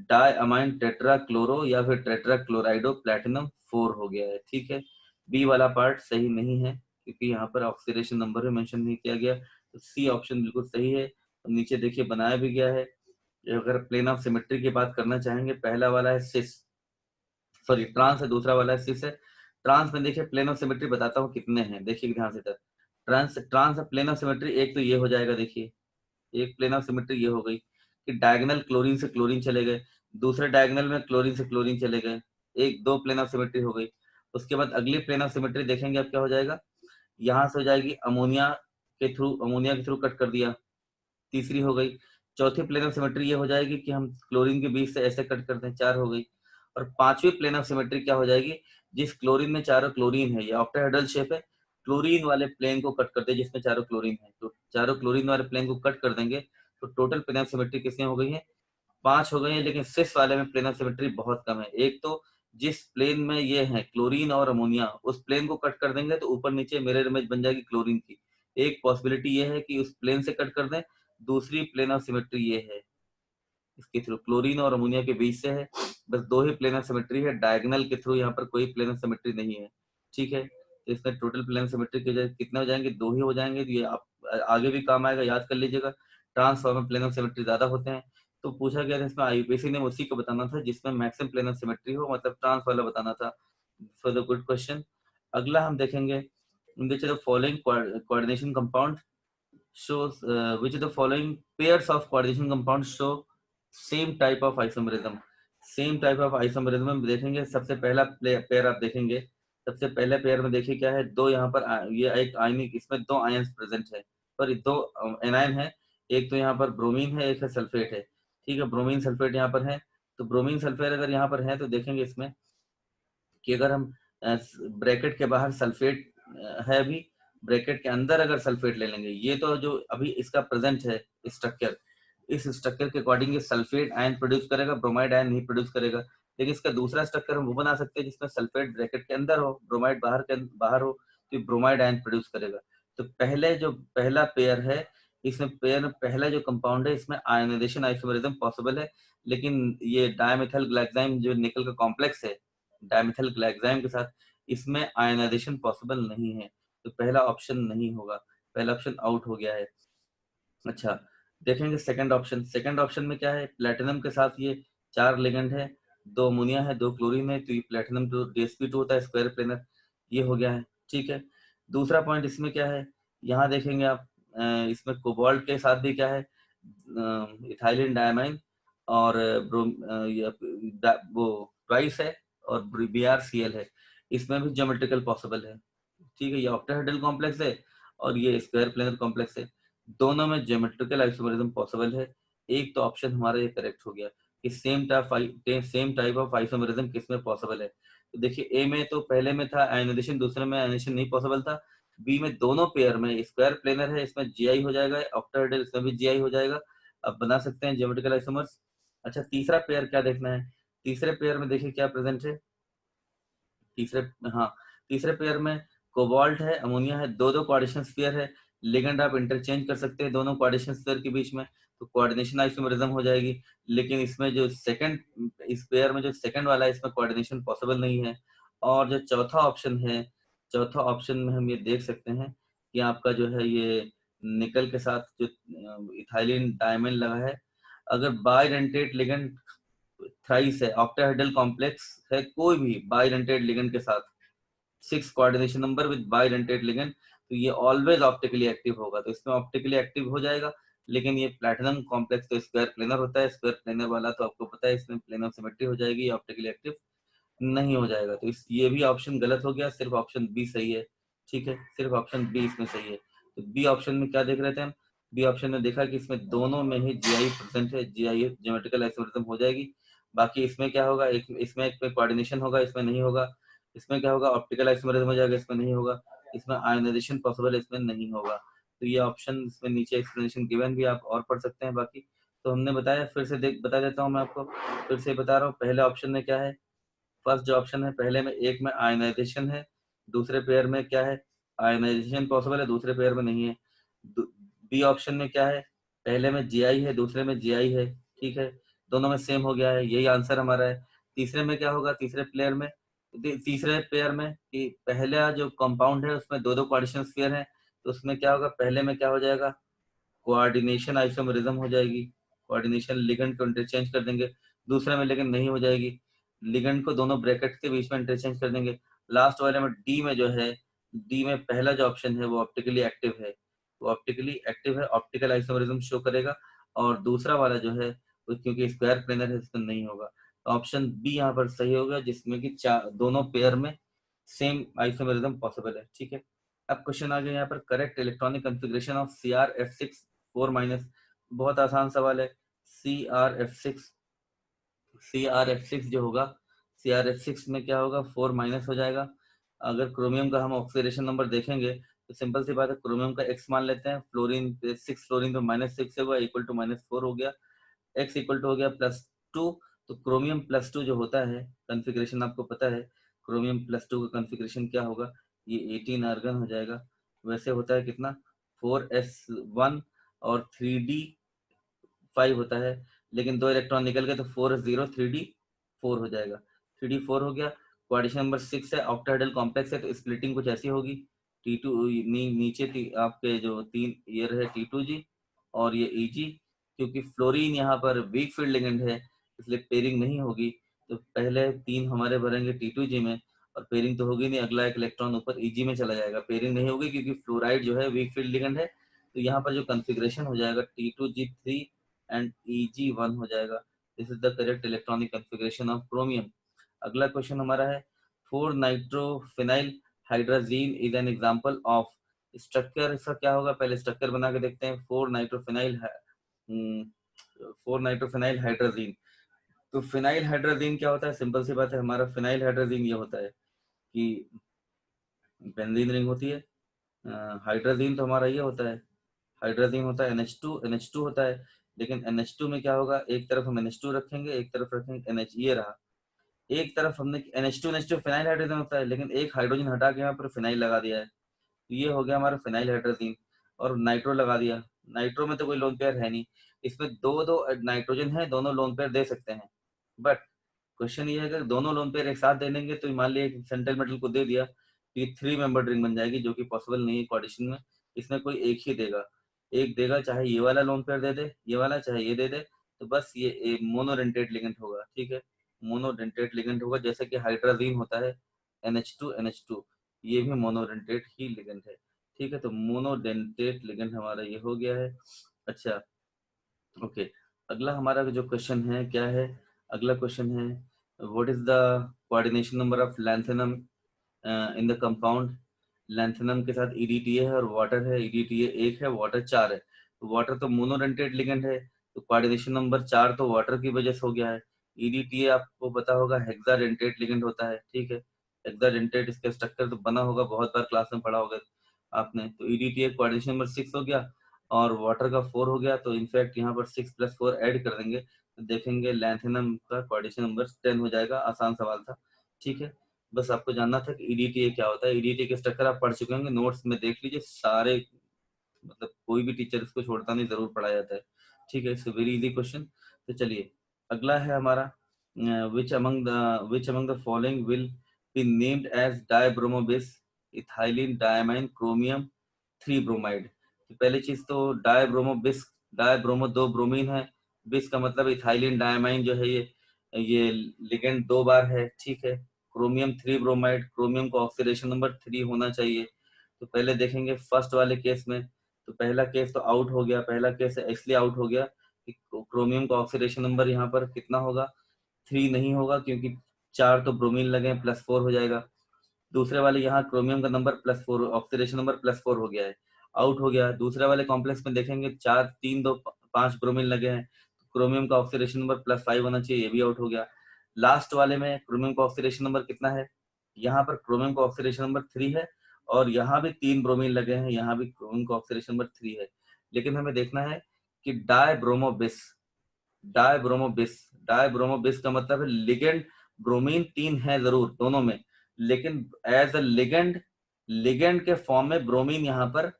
di amine tetra chloro या फिर टेट्रा क्लोराइडो प्लेटिनम 4 हो गया है। ठीक है, बी वाला पार्ट सही नहीं है क्योंकि यहाँ पर ऑक्सीडेशन नंबर भी मेंशन नहीं किया गया, तो सी ऑप्शन बिल्कुल सही है। और नीचे देखिए बनाया भी गया है। अगर प्लेन ऑफ सिमेट्री की बात करना चाहेंगे, पहला वाला है सिस, सॉरी ट्रांस है, दूसरा वाला है सिस है। ट्रांस में देखिए प्लेन ऑफ सिमेट्री बताता हूँ कितने हैं, देखिए ध्यान से तक। Trans trans plane of symmetry एक तो ये हो जाएगा, देखिए एक प्लेन ऑफ सिमेट्री ये हो गई कि डायगोनल क्लोरीन से क्लोरीन चले गए, दूसरे डायगोनल में क्लोरीन से क्लोरीन चले गए, एक 2 प्लेन ऑफ सिमेट्री हो गई। उसके बाद अगली प्लेन ऑफ सिमेट्री देखेंगे अब क्या हो जाएगा, यहाँ से हो जाएगी अमोनिया के थ्रू कट कर दिया, तीसरी हो गई। चौथी प्लेन ऑफ सिमेट्री ये हो जाएगी कि हम क्लोरीन के बीच से ऐसे कट करते हैं, 4 हो गई। और पांचवी प्लेन ऑफ सिमेट्री क्या हो जाएगी, जिस क्लोरीन में चारों क्लोरीन है, ये ऑक्टाहेड्रल शेप है, क्लोरीन वाले प्लेन को कट करते हैं जिसमें चारों क्लोरीन है, तो चारों क्लोरीन वाले प्लेन को कट कर देंगे। तो टोटल प्लेन ऑफ सिमेट्री कितनी हो गई है, 5 हो गई है। लेकिन सिस वाले में प्लेन ऑफ सिमेट्री बहुत कम है। एक तो जिस प्लेन में ये है क्लोरीन और अमोनिया, उस प्लेन को कट कर देंगे तो ऊपर नीचे मिरर इमेज बन जाएगी क्लोरीन की। एक पॉसिबिलिटी ये है कि उस प्लेन से कट कर दें, दूसरी प्लेन ऑफ सिमेट्री ये है इसके थ्रू क्लोरीन और अमोनिया के बीच से है, बस 2 ही प्लेन ऑफ सिमेट्री है, डायगोनल के थ्रू यहाँ पर कोई प्लेन ऑफ सिमेट्री नहीं है। ठीक है, तो इसमें टोटल प्लेन ऑफ सिमेट्री के कितने हो जाएंगे, 2 ही हो जाएंगे। तो ये आप आगे भी काम आएगा, याद कर लीजिएगा। ट्रांसफॉर्म में प्लेन ऑफ सिमेट्री ज्यादा होते हैं, तो पूछा गया था इसमें आईयूपीएससी ने उसी को बताना था जिसमें मैक्सिमम प्लेन ऑफ सिमेट्री हो, मतलब ट्रांस वाला बताना था। For the good question. अगला हम देखेंगे which of the following coordination compound shows which of the following pairs of coordination compounds show same type of isomerism। Same type of isomerism में देखेंगे, सबसे पहला पेयर आप देखेंगे, सबसे पहले पेयर में देखिए क्या है, 2 यहाँ पर ये एक आयनिक, इसमें 2 आयन्स प्रेजेंट है, पर 2 एनायन है। एक तो यहाँ पर ब्रोमीन है, एक है सल्फेट है। ठीक है, ब्रोमीन सल्फेट यहाँ पर है, तो ब्रोमीन सल्फेट अगर यहाँ पर है तो देखेंगे इसमें कि अगर हम ब्रैकेट के बाहर सल्फेट है अभी, ब्रैकेट के अंदर अगर सल्फेट ले लेंगे, ये तो जो अभी इसका प्रेजेंट है स्ट्रक्चर, इस स्ट्रक्चर के अकॉर्डिंग ये सल्फेट आयन प्रोड्यूस करेगा, ब्रोमाइड आयन नहीं प्रोड्यूस करेगा। लेकिन इसका दूसरा स्ट्रक्चर हम वो बना सकते हैं जिसमें सल्फेट ब्रैकेट के अंदर हो, ब्रोमाइड बाहर हो, तो ब्रोमाइड आयन प्रोड्यूस करेगा। तो पहले जो पहला पेयर है, इसमें पेयर में पहला जो कंपाउंड है इसमें आयनाइजेशन आइसोमेरिज्म पॉसिबल है, लेकिन ये डायमिथाइल ग्लाइकोजाइम जो निकल का कॉम्प्लेक्स है, डायमिथाइल ग्लाइकोजाइम के साथ इसमें आयनाइजेशन पॉसिबल नहीं है, तो पहला ऑप्शन नहीं होगा, पहला ऑप्शन आउट हो गया है। अच्छा, देखेंगे सेकंड ऑप्शन। सेकंड ऑप्शन में क्या है, प्लेटिनम के साथ ये 4 लिगेंड है, 2 अमोनिया है, 2 क्लोरीन है, तो ये प्लेटिनम जो DsP2 होता है स्क्वायर प्लेनर, ये हो गया है। ठीक है, दूसरा पॉइंट इसमें क्या है, यहाँ देखेंगे आप, इसमें कोबाल्ट के साथ भी क्या है, इथाइलिन डायमाइन और वो ट्वाइस है और BrCl है, इसमें भी ज्योमेट्रिकल पॉसिबल है। ठीक है, ये ऑक्टाहेड्रल कॉम्प्लेक्स है और ये स्क्वायर प्लेनर कॉम्प्लेक्स है, दोनों में ज्योमेट्रिकल आइसोमेरिज्म पॉसिबल है। एक तो ऑप्शन हमारा ये करेक्ट हो गया कि सेम टाइप ऑफ आइसोमेरिज्म किसमें पॉसिबल है। तो देखिए, ए में तो पहले में था आयनाइजेशन, दूसरे में आयनाइजेशन नहीं पॉसिबल था। बी में दोनों पेयर में स्क्वायर प्लेनर है, इसमें जीआई हो जाएगा, ऑक्टाहेड्रल इसमें भी जीआई हो जाएगा, अब बना सकते हैं ज्योमेट्रिकल आइसोमर्स। अच्छा, तीसरा पेयर क्या देखना है, तीसरे पेयर में देखिए क्या प्रेजेंट है, तीसरे, हाँ, तीसरे पेयर में कोबाल्ट है, अमोनिया है, दो दो कोऑर्डिनेशन स्फीयर है, लिगेंड आप इंटरचेंज कर सकते हैं दोनों कोऑर्डिनेशन स्फीयर के बीच में, तो कोऑर्डिनेशन आइसोमेरिज्म हो जाएगी। लेकिन इसमें जो सेकंड, इस पेयर में जो सेकंड वाला है इसमें कोऑर्डिनेशन पॉसिबल नहीं है। और जो चौथा ऑप्शन है, चौथा ऑप्शन में हम ये देख सकते हैं कि आपका जो है ये निकल के साथ जो इथाइलिन डायमंड लगा है, अगर बाइडेंटेट लिगेंड थ्राइस है, ऑक्टाहेड्रल कॉम्प्लेक्स है, कोई भी बाइडेंटेट लिगेंड के साथ 6 coordination number with bidentate ligand, तो ये ऑलवेज ऑप्टिकली एक्टिव होगा, तो इसमें ऑप्टिकली एक्टिव हो जाएगा। लेकिन ये प्लैटिनम कॉम्प्लेक्स तो स्क्वायर प्लेनर होता है, स्क्वायर प्लेनर वाला तो आपको पता है इसमें प्लेनर सिमेट्री हो जाएगी, ऑप्टिकली एक्टिव नहीं हो जाएगा, तो इस ये भी ऑप्शन गलत हो गया, सिर्फ ऑप्शन बी सही है। ठीक है, सिर्फ ऑप्शन बी इसमें सही है। तो बी ऑप्शन में क्या देख रहे थे हम, बी ऑप्शन में देखा कि इसमें दोनों में ही जीआई प्रेजेंट है, जीआई ज्योमेट्रिकल आइसोमेरिज्म हो जाएगी। बाकी इसमें क्या होगा, एक इसमें एक कोऑर्डिनेशन होगा, इसमें नहीं होगा। इसमें क्या होगा, ऑप्टिकल आइसोमेरिज्म हो जाएगा, इसमें नहीं होगा। इसमें आयनाइजेशन पॉसिबल है, इसमें नहीं होगा। तो ये ऑप्शन इसमें नीचे एक्सप्लेनेशन गिवन भी आप और पढ़ सकते हैं बाकी। तो हमने बताया, फिर से बता देता हूँ मैं आपको, फिर से बता रहा हूँ, पहले ऑप्शन में क्या है, फर्स्ट जो ऑप्शन है, पहले में एक में आयनाइजेशन है, दूसरे पेयर में क्या है, आयनाइजेशन पॉसिबल है, दूसरे पेयर में नहीं है। बी ऑप्शन में क्या है, पहले में जीआई है, दूसरे में जीआई है। ठीक है, दोनों में सेम हो गया है, यही आंसर हमारा है। तीसरे में क्या होगा, तीसरे प्लेयर में, तीसरे पेयर में कि पहला जो कंपाउंड है उसमें दो दो कोऑर्डिनेशन स्फीयर है, तो उसमें क्या होगा, पहले में क्या हो जाएगा, कोऑर्डिनेशन आइसोमेरिज्म हो जाएगी, कोऑर्डिनेशन लिगेंड को इंटरचेंज कर देंगे। दूसरे में लेकिन नहीं हो जाएगी, लिगेंड को दोनों ब्रैकेट के बीच में इंटरचेंज कर देंगे। लास्ट वाले में डी में जो है, डी में पहला जो ऑप्शन है वो ऑप्टिकली एक्टिव है, वो ऑप्टिकली एक्टिव है, ऑप्टिकल आइसोमेरिज्म शो करेगा। और दूसरा वाला जो है वो क्योंकि स्क्वायर प्लेनर है इसमें नहीं होगा, तो ऑप्शन बी यहाँ पर सही होगा, जिसमें कि दोनों पेयर में सेम आइसोमेरिज्म पॉसिबल है। ठीक है, अब क्वेश्चन आ गया यहाँ पर, correct electronic configuration of CrF6 4 minus, बहुत आसान सवाल है। CrF6, CrF6 जो होगा, CrF6 में क्या होगा, 4 माइनस हो जाएगा। अगर क्रोमियम का हम ऑक्सीडेशन नंबर देखेंगे तो सिंपल सी बात है, क्रोमियम का x मान लेते हैं, फ्लोरीन पे 6, फ्लोरीन पे -6 होगा, इक्वल टू -4 हो गया, x इक्वल टू हो गया +2। तो क्रोमियम +2 जो होता है कॉन्फ़िगरेशन आपको पता है, क्रोमियम +2 का कॉन्फ़िगरेशन क्या होगा, ये 18 आर्गन हो जाएगा। वैसे होता है कितना, 4s1 और 3d5 होता है, लेकिन 2 इलेक्ट्रॉन निकल गए तो 4s0 3d4 हो जाएगा, 3d4 हो गया। क्वाड्रेशन नंबर 6 है, ऑक्टाहेड्रल कॉम्प्लेक्स है, तो स्प्लिटिंग कुछ ऐसी होगी, T2 नीचे आपके जो 3 ईयर है T2G और ये Eg, क्योंकि फ्लोरीन यहाँ पर वीक फील्ड लिगेंड है इसलिए पेयरिंग नहीं होगी, तो पहले 3 हमारे भरेंगे T2G में, और पेयरिंग तो होगी नहीं, अगला एक इलेक्ट्रॉन ऊपर Eg में चला जाएगा, पेयरिंग नहीं होगी क्योंकि फ्लोराइड जो है वीक फील्ड लिगेंड है। तो यहाँ पर जो कॉन्फ़िगरेशन हो जाएगा T2G3 एंड Eg1 हो जाएगा। This is the correct electronic configuration of chromium. अगला क्वेश्चन हमारा है, 4 nitrophenyl hydrazine is an example of, structure इसका क्या होगा, पहले स्ट्रक्चर बना के देखते हैं। 4 नाइट्रोफिनाइल 4 नाइट्रोफिनाइल हाइड्राजीन, तो फिनाइल हाइड्राजीन क्या होता है, सिंपल सी बात है, हमारा फिनाइल हाइड्राजीन ये होता है कि बेंजीन रिंग होती है, हाइड्राजीन तो हमारा ये होता है, हाइड्राजीन होता है NH2 होता है, लेकिन NH2 में क्या होगा, एक तरफ हम NH2 रखेंगे, एक तरफ रखेंगे NH, ये रहा। एक तरफ हमने NH2 फिनाइल हाइड्रोजन होता है, लेकिन एक हाइड्रोजन हटा के यहाँ पर फिनाइल लगा दिया है, तो ये हो गया हमारा फिनाइल हाइड्रोजन। और नाइट्रो लगा दिया, नाइट्रो में तो कोई लोन पेयर है नहीं, इसमें दो दो नाइट्रोजन है, दोनों लोन पेयर दे सकते हैं। बट क्वेश्चन ये है कि दोनों लोन पेयर एक साथ दे देंगे तो मान लिया सेंट्रल मेटल को दे दिया तो ये 3 मेंबर रिंग बन जाएगी, जो कि पॉसिबल नहीं है कोऑर्डिनेशन में। इसमें कोई एक ही देगा, एक देगा, चाहे ये वाला लोन पेयर दे दे, ये वाला चाहे ये दे दे, तो बस ये मोनोडेंटेट लिगेंड होगा। ठीक है, मोनोडेंटेट लिगेंड होगा, जैसे कि हाइड्राजीन होता है NH2 ये भी मोनोडेंटेट ही लिगेंड है। ठीक है, तो मोनोडेंटेट लिगेंड हमारा ये हो गया है। अच्छा, ओके, अगला हमारा जो क्वेश्चन है क्या है, अगला क्वेश्चन है what is the coordination number of lanthanum in the compound. Lanthanum के साथ EDTA है और वाटर है, EDTA 1 है, वाटर 4 है। तो वाटर तो मोनोडेंटेट लिगेंड है, तो कोऑर्डिनेशन नंबर 4 तो वाटर की वजह से हो गया है। EDTA आपको पता होगा हेक्साडेंटेट लिगेंड होता है। ठीक है, हेक्साडेंटेट इसका स्ट्रक्चर तो बना होगा, बहुत बार क्लास में पढ़ा होगा आपने। तो EDTA कोऑर्डिनेशन नंबर 6 हो गया और वाटर का 4 हो गया, तो इनफैक्ट यहाँ पर 6 + 4 ऐड कर देंगे तो देखेंगे लैंथेनम का कोऑर्डिनेशन नंबर 10 हो जाएगा। आसान सवाल था। ठीक है, बस आपको जानना था कि EDTA क्या होता है। EDTA के स्ट्रक्चर आप पढ़ चुके होंगे, नोट्स में देख लीजिए सारे, मतलब कोई भी टीचर इसको छोड़ता नहीं, जरूर पढ़ाया जाता है। ठीक है, इट्स वेरी इजी क्वेश्चन। तो चलिए अगला है हमारा which among the following will be named as dibromobis ethylene diamine chromium 3 bromide. तो पहली चीज तो डायब्रोमोबिस, डायब्रोमो 2 ब्रोमीन है, बिस का मतलब इथाइलिन डायमाइन जो है ये लिगेंड 2 बार है। ठीक है, क्रोमियम 3 ब्रोमाइड, क्रोमियम का ऑक्सीडेशन नंबर 3 होना चाहिए। तो पहले देखेंगे फर्स्ट वाले केस में, तो पहला केस तो आउट हो गया, पहला केस इसलिए आउट हो गया कि क्रोमियम का ऑक्सीडेशन नंबर यहाँ पर कितना होगा, 3 नहीं होगा, क्योंकि 4 तो ब्रोमीन लगे, +4 हो जाएगा। दूसरे वाले यहाँ क्रोमियम का नंबर +4, ऑक्सीडेशन नंबर +4 हो गया है, आउट हो गया। दूसरे वाले कॉम्प्लेक्स में देखेंगे 4 3 2 5 ब्रोमीन लगे हैं, क्रोमियम का ऑक्सीडेशन नंबर +5 होना चाहिए, ये भी आउट हो गया। लास्ट वाले में क्रोमियम का ऑक्सीडेशन नंबर कितना है, यहाँ पर क्रोमियम का ऑक्सीडेशन नंबर 3 है और यहाँ भी 3 ब्रोमीन लगे हैं, यहाँ भी क्रोमियम का ऑक्सीडेशन नंबर 3 है। लेकिन हमें देखना है कि डायब्रोमोबिस, डायब्रोमोबिस, डायब्रोमोबिस का मतलब है लिगेंड ब्रोमीन 3 है जरूर दोनों में, लेकिन एज अ लिगेंड, लिगेंड के फॉर्म में ब्रोमीन यहाँ पर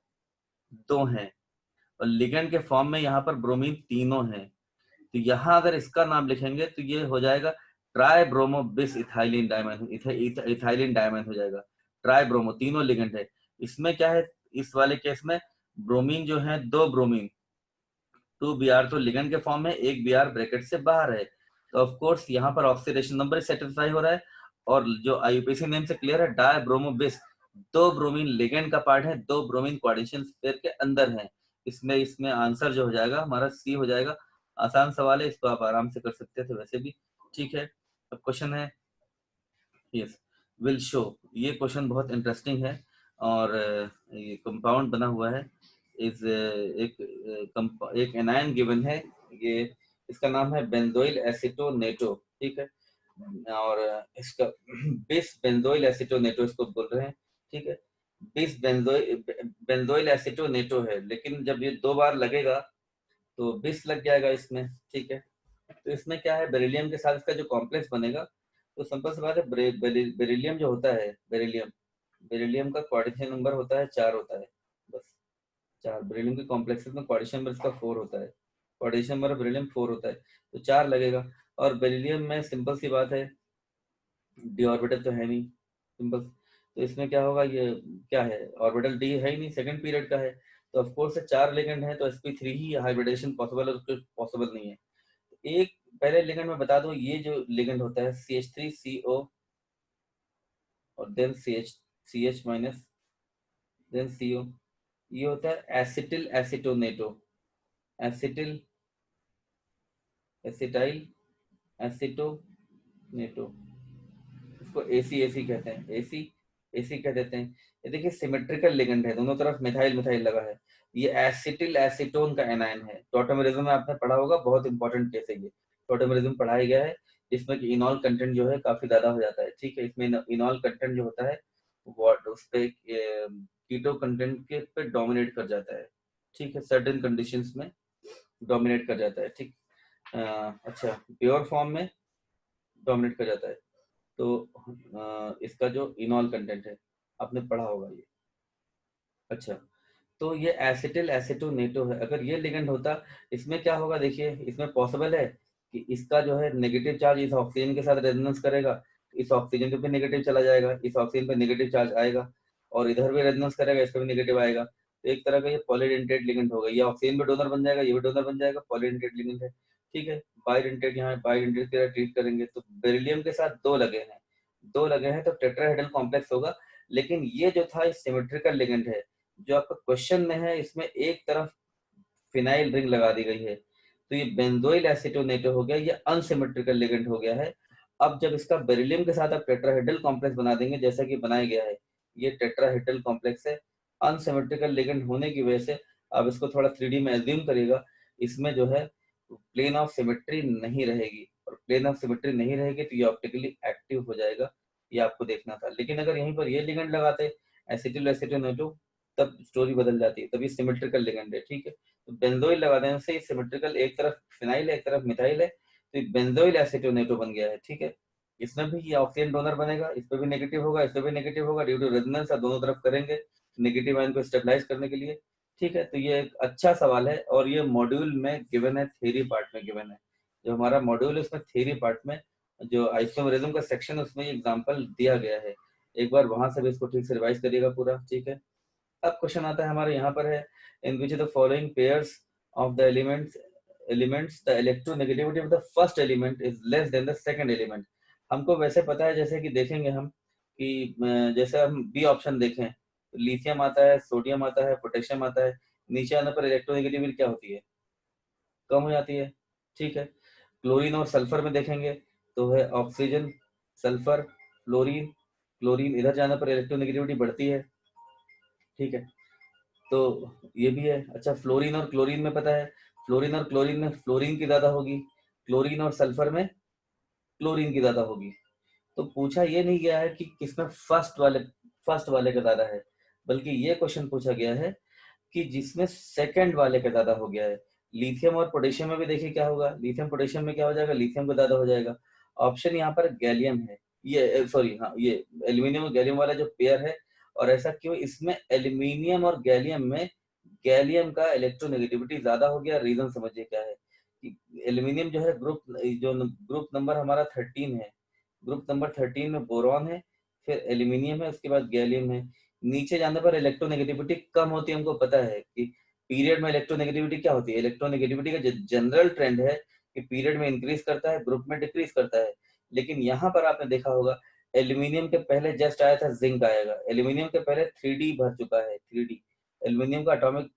2 हैं और लिगेंड के फॉर्म में यहाँ पर ब्रोमीन तीनों हैं। तो यहाँ अगर इसका नाम लिखेंगे तो ये हो जाएगा ट्राइब्रोमोबिस इथाइलिन डायमंड, इथाइलिन डायमंड हो जाएगा। ट्राइब्रोमो तीनों लिगेंड है। इसमें क्या है, इस वाले केस में ब्रोमीन जो है 2 ब्रोमीन, 2 Br तो लिगेंड के फॉर्म में, 1 Br ब्रैकेट से बाहर है, तो ऑफ कोर्स यहाँ पर ऑक्सीडेशन नंबर सेटिस्फाई हो रहा है। और जो IUPAC नेम से क्लियर है, डायब्रोमोबिस 2 ब्रोमीन लिगेंड का पार्ट है, 2 ब्रोमीन कोऑर्डिनेशन पेयर के अंदर है। इसमें इसमें आंसर जो हो जाएगा हमारा C हो जाएगा। आसान सवाल है, इसको आप आराम से कर सकते थे वैसे भी। ठीक है, अब क्वेश्चन है यस विल शो, ये क्वेश्चन बहुत इंटरेस्टिंग है और ये कंपाउंड बना हुआ है, इस एक एनायन गिवन है, ये इसका नाम है बेंजोइल एसीटोनेटो। ठीक है, और इसका बिस बेंजोइल एसीटोनेटो इसको बोल रहे हैं। ठीक है, बिस बेंजोइल एसीटोनेटो है, लेकिन जब ये 2 बार लगेगा तो बिस लग जाएगा इसमें। ठीक है, तो इसमें क्या है, बेरिलियम के साथ इसका जो कॉम्प्लेक्स बनेगा, तो सिंपल सी बात है, बेरिलियम जो होता है, बेरिलियम, बेरिलियम का कोऑर्डिनेशन नंबर होता है 4 होता है, बस 4। बेरिलियम के कॉम्प्लेक्सेस में कोऑर्डिनेशन नंबर इसका 4 होता है, कोऑर्डिनेशन नंबर बेरिलियम 4 होता है, तो 4 लगेगा। और बेरिलियम में सिंपल सी बात है, डी ऑर्बिटल तो है नहीं, सिंपल, तो इसमें क्या होगा, ये क्या है, ऑर्बिटल डी है ही नहीं, सेकंड पीरियड का है, तो ऑफ कोर्स 4 लिगेंड है तो sp3 ही हाइब्रिडेशन पॉसिबल है, कुछ पॉसिबल नहीं है। एक पहले लिगेंड में बता दूं, ये जो लिगेंड होता है CH3CO और then CH minus then CO, ये होता है acetyl acetonato, acetyl acetyl acetonato, इसको AC कहते हैं, AC कह देते हैं। ये देखिए सिमेट्रिकल लिगेंड है, दोनों तरफ मिथाइल मिथाइल लगा है, ये एसिटिल एसीटोन का एनायन है। टॉटोमेरिज्म में आपने पढ़ा होगा, बहुत इंपॉर्टेंट केस है ये, टॉटोमेरिज्म पढ़ाया गया है, जिसमें कि इनॉल कंटेंट जो है काफी ज्यादा हो जाता है। ठीक है, इसमें इनॉल कंटेंट जो होता है वो उस पे कीटो कंटेंट के पे डोमिनेट कर जाता है। ठीक है, सर्टेन कंडीशंस में डोमिनेट कर जाता है, ठीक। अच्छा, प्योर फॉर्म में डोमिनेट कर जाता है। तो इसका जो इनॉल कंटेंट है आपने पढ़ा होगा ये। अच्छा, तो ये एसिटिल एसीटोनेटो है। अगर ये लिगेंड होता, इसमें क्या होगा देखिए, इसमें पॉसिबल है कि इसका जो है नेगेटिव चार्ज इस ऑक्सीजन के साथ रेजोनेंस करेगा, इस ऑक्सीजन पे भी नेगेटिव चला जाएगा, इस ऑक्सीजन पे नेगेटिव चार्ज आएगा, और इधर भी रेजोनेंस करेगा, इस पे भी नेगेटिव आएगा। तो एक तरह का ये पॉलीडेंटेट लिगेंड होगा, ये ऑक्सीजन भी डोनर बन जाएगा, ये भी डोनर बन जाएगा, पॉलीडेंटेट लिगेंड है, ठीक है। बाइडेंटेट, यहाँ बाइडेंटेट की तरह ट्रीट करेंगे। तो बेरिलियम के साथ दो लगे हैं तो टेट्राहेड्रल कॉम्प्लेक्स होगा। लेकिन ये जो था सिमेट्रिकल लिगेंड है, जो आपका क्वेश्चन में है, इसमें एक तरफ फिनाइल रिंग लगा दी गई है, तो ये बेंजोइल एसीटोनेटो हो गया, ये अनसिमेट्रिकल लिगेंड हो गया है। अब जब इसका बेरिलियम के साथ आप टेट्राहेड्रल कॉम्प्लेक्स बना देंगे, जैसा कि बनाया गया है, ये टेट्राहेड्रल कॉम्प्लेक्स है। अनसिमेट्रिकल लिगेंड होने की वजह से आप इसको थोड़ा 3D में एज्यूम करिएगा, इसमें जो है प्लेन ऑफ सिमेट्री नहीं रहेगी, और प्लेन ऑफ सिमेट्री नहीं रहेगी तो ये ऑप्टिकली एक्टिव हो जाएगा, ये आपको देखना था। लेकिन अगर यहीं पर ये लिगेंड लगाते एसिटिल एसीटोनेटो, तब स्टोरी बदल जाती है, तभी सिमेट्रिकल लिगेंड है, ठीक है। तो बेंजोइल लगा देने से सिमेट्रिकल, एक तरफ फिनाइल है एक तरफ मिथाइल है, तो बेंजोइल एसीटोनेटो बन गया है, ठीक है। इसमें भी ये ऑक्सीजन डोनर बनेगा, इस पे भी नेगेटिव होगा, इस पे भी नेगेटिव होगा, ड्यू टू रेजोनेंस आप दोनों तरफ करेंगे नेगेटिव आयन को स्टेबलाइज करने के लिए, ठीक है। तो ये एक अच्छा सवाल है, और ये मॉड्यूल में गिवन है, थ्योरी पार्ट में गिवन है। जो हमारा मॉड्यूल है उसमें थ्योरी पार्ट में जो आइसोमेरिज्म का सेक्शन है उसमें एग्जांपल दिया गया है, एक बार वहां से भी इसको ठीक से रिवाइज करिएगा पूरा, ठीक है। अब क्वेश्चन आता है हमारे यहाँ पर है, in which the following pairs of the elements the electronegativity of the first element is less than the second element. हमको वैसे पता है, जैसे कि देखेंगे हम कि जैसे हम बी ऑप्शन देखें, तो लिथियम आता है, सोडियम आता है, पोटेशियम आता है, नीचे आने पर इलेक्ट्रोनेगेटिविटी क्या होती है, कम हो जाती है, ठीक है। क्लोरीन और सल्फर में देखेंगे तो है ऑक्सीजन, सल्फर, फ्लोरीन, क्लोरीन, इधर जाने पर इलेक्ट्रोनेगेटिविटी बढ़ती है, ठीक है। तो ये भी है। अच्छा, फ्लोरीन और क्लोरीन में पता है, फ्लोरीन और क्लोरीन में फ्लोरीन की ज्यादा होगी, क्लोरीन और सल्फर में क्लोरीन की ज्यादा होगी। तो पूछा ये नहीं गया है कि किसमें फर्स्ट वाले का ज्यादा है, बल्कि ये क्वेश्चन पूछा गया है कि जिसमें सेकंड वाले का ज्यादा हो गया है। लिथियम और पोटेशियम में भी देखिए क्या होगा, लिथियम पोटेशियम में क्या हो जाएगा, लिथियम को ज्यादा हो जाएगा। ऑप्शन यहाँ पर गैलियम है, ये सॉरी हाँ, ये एल्यूमिनियम और गैलियम वाला जो पेयर है। और ऐसा क्यों, इसमें एल्यूमिनियम और गैलियम में गैलियम का इलेक्ट्रोनेगेटिविटी ज्यादा हो गया। रीजन समझिए क्या है कि एल्यूमिनियम जो है ग्रुप नंबर हमारा 13 है, ग्रुप नंबर 13 में बोरॉन है, फिर एल्यूमिनियम है, उसके बाद गैलियम है। नीचे जाने पर इलेक्ट्रोनेगेटिविटी कम होती है, हमको पता है कि पीरियड में इलेक्ट्रोनेगेटिविटी क्या होती है। इलेक्ट्रोनेगेटिविटी का जनरल ट्रेंड है कि पीरियड में इंक्रीज करता है, ग्रुप में डिक्रीज करता है। लेकिन यहाँ पर आपने देखा होगा, एल्यूमिनियम के पहले जस्ट आया था जिंक आएगा, एल्यूमिनियम के पहले 3D भर चुका है, 3D। एल्यूमिनियम का एटॉमिक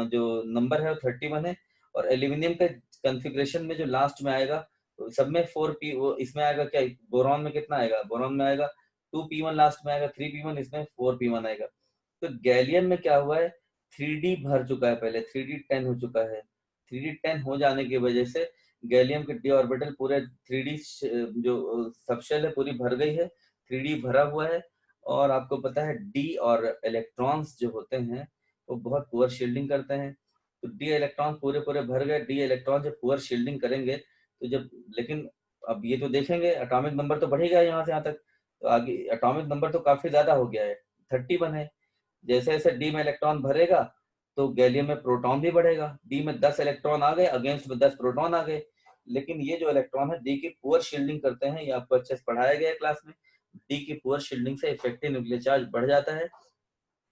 जो नंबर है वो 31 है, और एल्यूमिनियम के कॉन्फ़िगरेशन में जो लास्ट में आएगा, सब में 4p, वो इसमें आएगा क्या, बोरॉन में कितना आएगा, बोरॉन में आएगा 2p1, लास्ट में आएगा 3p1, इसमें 4p1 आएगा। तो गैलियम में क्या हुआ है, 3D भर चुका है, पहले 3D 10 हो चुका है। 3D 10 हो जाने की वजह से गैलियम के डी ऑर्बिटल पूरे 3D जो सबशेल है पूरी भर गई है, 3D भरा हुआ है। और आपको पता है डी और इलेक्ट्रॉन्स जो होते हैं वो बहुत पुअर शील्डिंग करते हैं। तो डी इलेक्ट्रॉन पूरे पूरे भर गए, डी इलेक्ट्रॉन जब पुअर शील्डिंग करेंगे तो जब, लेकिन अब ये तो देखेंगे एटॉमिक नंबर तो बढ़ेगा यहाँ से यहाँ तक, तो आगे एटॉमिक नंबर तो काफी ज्यादा हो गया है, 31 है। जैसे जैसे डी में इलेक्ट्रॉन भरेगा तो गैलियम में प्रोटॉन भी बढ़ेगा, डी में 10 इलेक्ट्रॉन आ गए, अगेंस्ट में 10 प्रोटॉन आ गए। लेकिन ये जो इलेक्ट्रॉन है डी की पुअर शील्डिंग करते हैं, ये आपको अच्छे से पढ़ाया गया है क्लास में। डी की पुअर शील्डिंग से इफेक्टिव न्यूक्लियर चार्ज बढ़ जाता है।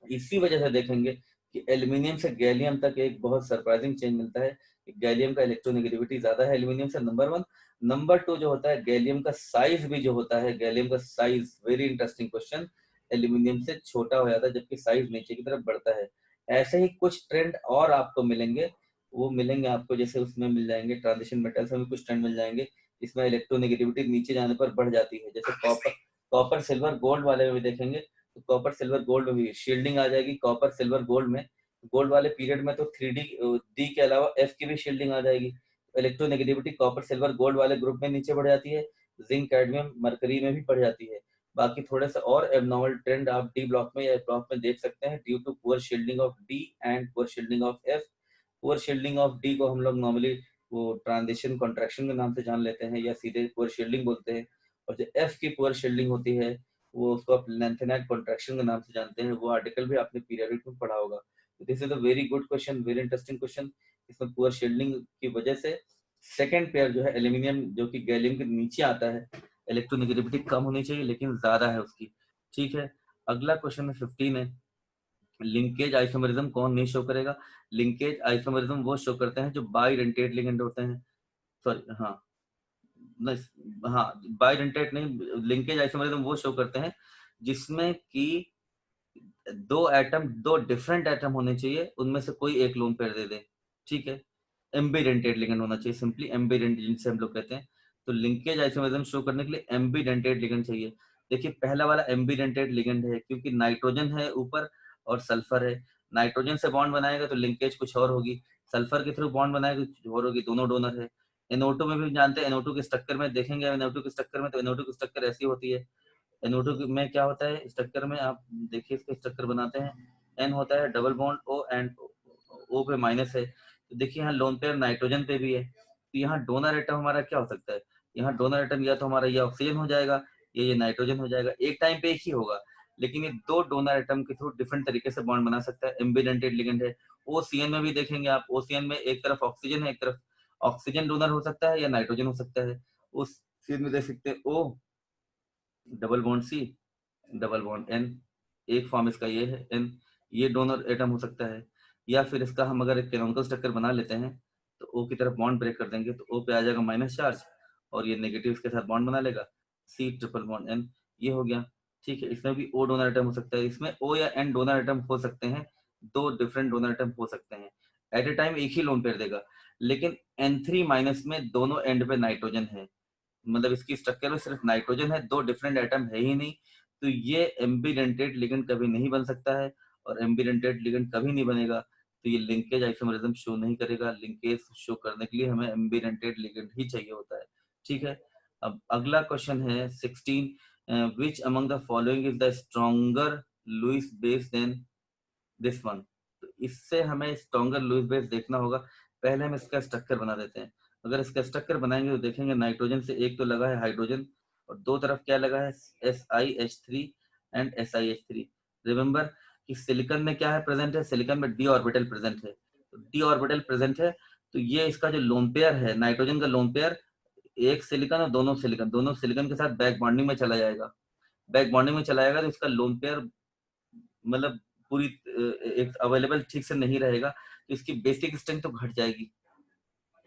इसी वजह से देखेंगे कि एल्यूमिनियम से गैलियम तक एक बहुत सरप्राइजिंग चेंज मिलता है कि गैलियम का इलेक्ट्रोनेगेटिविटी ज्यादा है एल्यूमिनियम से, नंबर 1। नंबर 2 जो होता है, गैलियम का साइज भी जो होता है, गैलियम का size, very interesting question, aluminium से छोटा हो जाता है जबकि साइज नीचे की तरफ बढ़ता है। ऐसे ही कुछ ट्रेंड और आपको मिलेंगे, वो मिलेंगे आपको, जैसे उसमें मिल जाएंगे ट्रांजिशन मेटल्स में भी कुछ ट्रेंड मिल जाएंगे जिसमें इलेक्ट्रोनेगेटिविटी नीचे जाने पर बढ़ जाती है। जैसे कॉपर, कॉपर सिल्वर गोल्ड वाले में भी देखेंगे, तो कॉपर सिल्वर गोल्ड में भी शील्डिंग आ जाएगी। कॉपर सिल्वर गोल्ड में, गोल्ड वाले पीरियड में तो 3D डी के अलावा एफ की भी शील्डिंग आ जाएगी। इलेक्ट्रोनेगेटिविटी कॉपर सिल्वर गोल्ड वाले ग्रुप में नीचे बढ़ जाती है, जिंक कैडमियम मरकरी में भी बढ़ जाती है। बाकी थोड़े से और एबनॉर्मल ट्रेंड आप डी ब्लॉक में या एफ ब्लॉक में देख सकते हैं, due to poor shielding of d and poor shielding of f. Poor shielding of d को हम लोग नॉर्मली वो ट्रांजिशन कॉन्ट्रैक्शन के नाम से जान लेते हैं या सीधे पुअर शील्डिंग बोलते हैं। और जो एफ की पुअर शील्डिंग होती है वो उसको आप लेंथेनाइट कॉन्ट्रैक्शन के नाम से जानते हैं। वो आर्टिकल भी आपने पीरियडिक में पढ़ा होगा। This is a very good question, very interesting question. इसमें पुअर शील्डिंग की वजह से सेकेंड पेयर जो है एल्यूमिनियम जो कि गैलियम के नीचे आता है, इलेक्ट्रोनेगेटिविटी कम होनी चाहिए लेकिन ज्यादा है उसकी। ठीक है, अगला क्वेश्चन 15 है, लिंकेज आइसोमेरिज्म कौन नहीं शो करेगा? लिंकेज आइसोमेरिज्म वो शो करते हैं जो बाइडेंटेट लिगेंड होते हैं। सॉरी, हाँ, हाँ, बाइडेंटेट नहीं, लिंकेज आइसोमेरिज्म वो शो करते हैं जिसमें कि दो एटम, दो डिफरेंट एटम होने चाहिए, उनमें से कोई एक लोन पेयर दे दे। ठीक है, एम्बीडेंटेड लिगेंड होना चाहिए, सिंपली एम्बीडेंट जिनसे हम लोग कहते हैं। तो लिंकेज आइसोमेरिज्म शो करने के लिए एम्बीडेंटेड लिगेंड चाहिए। देखिए पहला वाला एम्बीडेंटेड लिगेंड है क्योंकि नाइट्रोजन है ऊपर और सल्फर है। नाइट्रोजन से बॉन्ड बनाएगा तो लिंकेज कुछ और होगी, सल्फर के थ्रू बॉन्ड बनाएगा तो कुछ और होगी, दोनों डोनर है। NO2 में भी जानते हैं, NO2 के स्ट्रक्चर में देखेंगे, NO2 के स्ट्रक्चर में तो NO2 की स्ट्रक्चर ऐसी होती है। NO2 में क्या होता है स्ट्रक्चर में, आप देखिए इसके स्ट्रक्चर बनाते हैं, N होता है double bond O and O पे माइनस है। तो देखिए यहाँ लोन पेयर नाइट्रोजन पे भी है, तो यहाँ डोनर एटम हमारा क्या हो सकता है? यहाँ डोनर एटम या तो हमारा ये ऑक्सीजन हो जाएगा या ये नाइट्रोजन हो जाएगा, एक टाइम पे एक ही होगा, लेकिन ये दो डोनर एटम के थ्रू डिफरेंट तरीके से बॉन्ड बना सकता है। एम्बिडेंटेड लिगेंड है। OCN में भी देखेंगे आप, OCN में एक तरफ ऑक्सीजन है, एक तरफ ऑक्सीजन डोनर हो सकता है या नाइट्रोजन हो सकता है। OCN में देख सकते हैं O double bond C double bond N, एक फॉर्म इसका ये है N, ये डोनर एटम हो सकता है। या फिर इसका हम अगर एक कैनोनिकल स्ट्रक्चर बना लेते हैं तो O की तरफ बॉन्ड ब्रेक कर देंगे तो O पे आ जाएगा माइनस चार्ज और ये नेगेटिव इसके साथ बॉन्ड बना लेगा, C ट्रिपल बॉन्ड N, ये हो गया। ठीक है, इसमें भी O डोनर एटम हो सकता है, इसमें O या N डोनर एटम हो सकते हैं, दो डिफरेंट डोनर एटम हो सकते हैं। एट ए टाइम एक ही लोन पेयर देगा, लेकिन N3 माइनस में दोनों एंड पे नाइट्रोजन है, मतलब इसकी स्ट्रक्चर में सिर्फ नाइट्रोजन है, दो डिफरेंट एटम है ही नहीं। तो ये एम्बिडेंटेड लिगेंड कभी नहीं बन सकता है और एम्बिडेंटेड लिगेंड कभी नहीं बनेगा। तो ये लिंकेज आइसोमेरिज्म शो नहीं करेगा। लिंकेज शो करने के लिए हमें एम्बिडेंटेड लिगेंड ही चाहिए होता है। ठीक है, अब अगला क्वेश्चन है 16, which among the following is the stronger Lewis base than this one? तो इससे हमें स्ट्रॉन्गर लुईस बेस देखना होगा। पहले हम इसका स्ट्रक्चर बना देते हैं। अगर इसका स्ट्रक्चर बनाएंगे तो देखेंगे नाइट्रोजन से एक तो लगा है हाइड्रोजन और दो तरफ क्या लगा है SiH3 एंड SiH3। रिमेंबर कि सिलिकॉन में क्या है प्रेजेंट है, सिलिकॉन में डी ऑर्बिटल प्रेजेंट है। तो डी ऑर्बिटल प्रेजेंट है तो ये इसका जो लोन पेयर है, नाइट्रोजन का लोन पेयर, एक सिलिकॉन और दोनों सिलिकॉन के साथ बैक बॉन्डिंग में चला जाएगा। बैक बॉन्डिंग में चला जाएगा तो इसका लोन पेयर मतलब पूरी एक अवेलेबल ठीक से नहीं रहेगा, तो इसकी बेसिक स्ट्रेंथ तो घट जाएगी।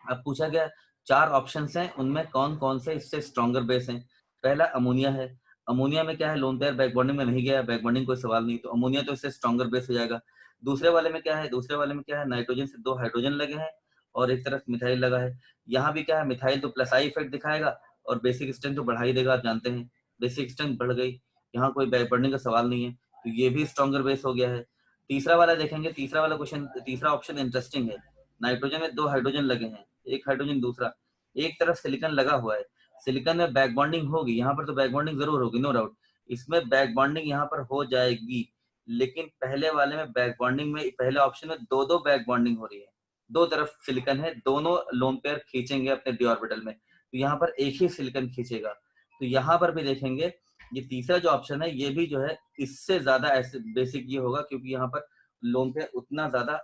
अब पूछा गया चार ऑप्शंस हैं, उनमें कौन कौन से इससे स्ट्रॉन्गर बेस हैं। पहला अमोनिया है। अमोनिया में क्या है, लोन पेयर बैक बॉन्डिंग में नहीं गया, बैक बॉन्डिंग कोई सवाल नहीं, तो अमोनिया तो इससे स्ट्रॉन्गर बेस हो जाएगा। दूसरे वाले में क्या है, दूसरे वाले में क्या है, नाइट्रोजन से दो हाइड्रोजन लगे हैं और एक तरफ मिथाइल लगा है। यहाँ भी क्या है, मिथाइल तो प्लस आई इफेक्ट दिखाएगा और बेसिक स्ट्रेंथ तो बढ़ा ही देगा, आप जानते हैं बेसिक स्ट्रेंथ बढ़ गई, यहाँ कोई बैक बॉन्डिंग का सवाल नहीं है, तो ये भी स्ट्रॉन्गर बेस हो गया है। तीसरा वाला देखेंगे, तीसरा वाला क्वेश्चन, तीसरा ऑप्शन इंटरेस्टिंग है। नाइट्रोजन में दो हाइड्रोजन लगे हैं, एक हाइड्रोजन दूसरा, एक तरफ सिलिकॉन लगा हुआ है, सिलिकॉन में बैक बॉन्डिंग होगी, यहाँ पर तो बैक बॉन्डिंग जरूर होगी, नो डाउट, इसमें बैक बॉन्डिंग यहाँ पर हो जाएगी। लेकिन पहले वाले में बैक बॉन्डिंग में, पहले ऑप्शन में दो दो बैक बॉन्डिंग हो रही है, दो तरफ सिलिकॉन है, दोनों लोन पेयर खींचेंगे अपने डी ऑर्बिटल में, तो यहाँ पर एक ही सिलिकॉन खींचेगा। तो यहाँ पर भी देखेंगे ये तीसरा जो ऑप्शन है ये भी जो है इससे ज्यादा ऐसे बेसिक ये होगा, क्योंकि यहाँ पर लोन पेयर उतना ज्यादा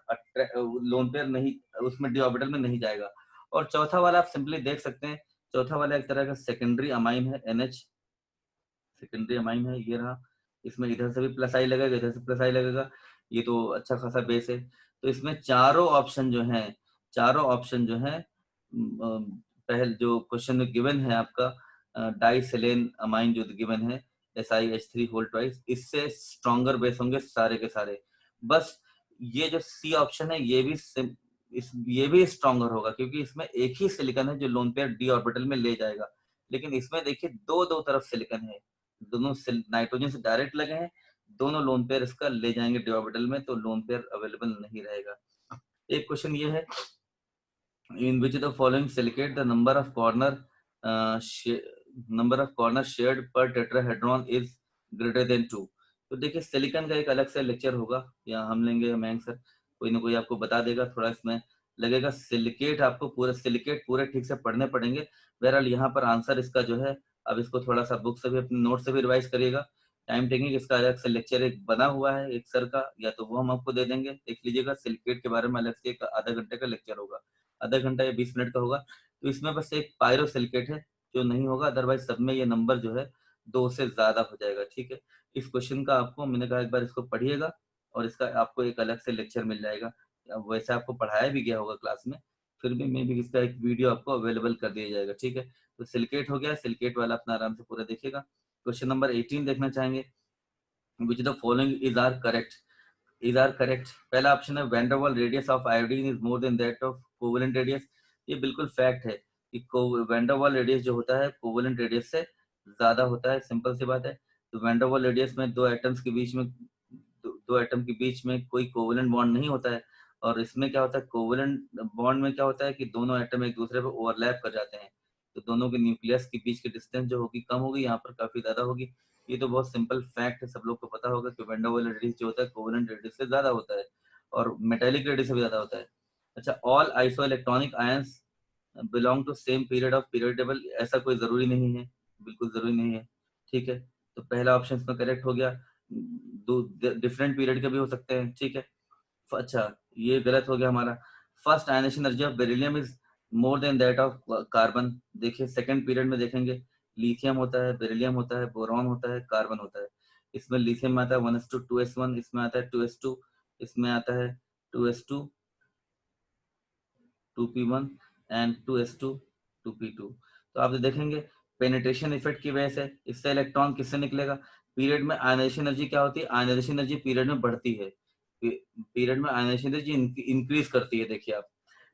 लोन पेयर नहीं उसमें डी ऑर्बिटल में नहीं जाएगा। और चौथा वाला आप सिंपली देख सकते हैं, चौथा वाला एक तरह का सेकेंडरी अमाइन है, NH सेकेंडरी अमाइन है, ये रहा। इसमें इधर से भी प्लस आई लगेगा, इधर से प्लस आई लगेगा, ये तो अच्छा खासा बेस है। तो इसमें चारों ऑप्शन जो हैं, चारों ऑप्शन जो हैं, पहले जो क्वेश्चन में गिवन है आपका डाइसेलेन अमाइन जो गिवन है SiH3 होल ट्वाइस, इससे स्ट्रॉन्गर बेस होंगे सारे के सारे। बस ये जो सी ऑप्शन है ये भी स्ट्रॉन्गर होगा क्योंकि इसमें एक ही सिलिकॉन है जो लोन पेयर डी ऑर्बिटल में ले जाएगा। लेकिन इसमें देखिए दो दो तरफ सिलिकॉन है, दोनों नाइट्रोजन से डायरेक्ट लगे हैं, दोनों लोन पेयर इसका ले जाएंगे डी ऑर्बिटल में, तो लोन पेयर अवेलेबल नहीं रहेगा। एक क्वेश्चन ये है, in which the following silicate the number of corner shared per tetrahedron is greater than 2? तो देखिए सिलिकॉन का एक अलग से लेक्चर होगा या हम लेंगे, मयंक सर कोई ना कोई आपको बता देगा, थोड़ा इसमें लगेगा सिलिकेट, आपको पूरे सिलिकेट पूरे ठीक से पढ़ने पड़ेंगे। बहरहाल यहाँ पर आंसर इसका जो है, अब इसको थोड़ा सा बुक से भी अपने नोट से भी रिवाइज करिएगा। टाइम टेकिंग इसका अलग से लेक्चर एक बना हुआ है एक सर का, या तो वो हम आपको दे देंगे, देख लीजिएगा। सिलिकेट के बारे में अलग से एक आधा घंटे का लेक्चर होगा, आधा घंटा या 20 मिनट का होगा। तो इसमें बस एक पायरो सिलिकेट है जो नहीं होगा, अदरवाइज सब में ये नंबर जो है 2 से ज्यादा हो जाएगा, ठीक है। इस क्वेश्चन का आपको मैंने कहा एक बार इसको पढ़िएगा और इसका आपको एक अलग से लेक्चर मिल जाएगा। वैसे आपको पढ़ाया भी गया होगा क्लास में, फिर भी मे भी इसका एक वीडियो आपको अवेलेबल कर दिया जाएगा, ठीक है। तो सिलिकेट हो गया, सिलिकेट वाला अपना आराम से पूरा देखिएगा। क्वेश्चन नंबर 18 देखना चाहेंगे, which the following is are correct. Is are correct, पहला ऑप्शन है van der Waals radius of iodine is more than that of covalent radius. ये बिल्कुल फैक्ट है कि वैन डर वाल रेडियस जो होता है कोवेलेंट रेडियस से ज्यादा होता है, सिंपल सी बात है। तो वैन डर वाल रेडियस में दो एटम्स के बीच में, दो एटम के बीच में कोई कोवेलेंट बॉन्ड नहीं होता है। और इसमें क्या होता है, कोवेलेंट बॉन्ड में क्या होता है कि दोनों एटम एक दूसरे पर ओवरलैप कर जाते हैं, तो दोनों के न्यूक्लियस के बीच की डिस्टेंस जो होगी कम होगी, यहाँ पर काफी ज्यादा होगी। ये तो बहुत सिंपल फैक्ट है, सब लोग को पता होगा कि वैन डर वाल रेडियस जो होता है कोवेलेंट रेडियस से ज्यादा होता है और मेटेलिक रेडियस से भी ज्यादा होता है। अच्छा, all isoelectronic ions belong to same period of period table, ऐसा कोई जरूरी नहीं है, बिल्कुल जरूरी नहीं है, ठीक है। तो पहला ऑप्शन इसमें करेक्ट हो गया, दो डिफरेंट पीरियड के भी हो सकते हैं, ठीक है। अच्छा, ये गलत हो गया हमारा। First ionisation energy of beryllium is more than that of carbon. देखिए सेकंड पीरियड में देखेंगे, लिथियम होता है, बेरिलियम होता है, बोरॉन होता है, कार्बन होता है। इसमें लिथियम में आता है 1:2s1, इसमें आता है 2s2, इसमें आता है 2s2 2p1 and 2s2 2p2। तो आप देखेंगे पेनिट्रेशन इफेक्ट की वजह से इससे इलेक्ट्रॉन किससे निकलेगा। पीरियड में आयनाइजेशन एनर्जी क्या होती है, आयनाइजेशन एनर्जी पीरियड में बढ़ती है, पीरियड में आयनाइजेशन एनर्जी इंक्रीज करती है, देखिए आप।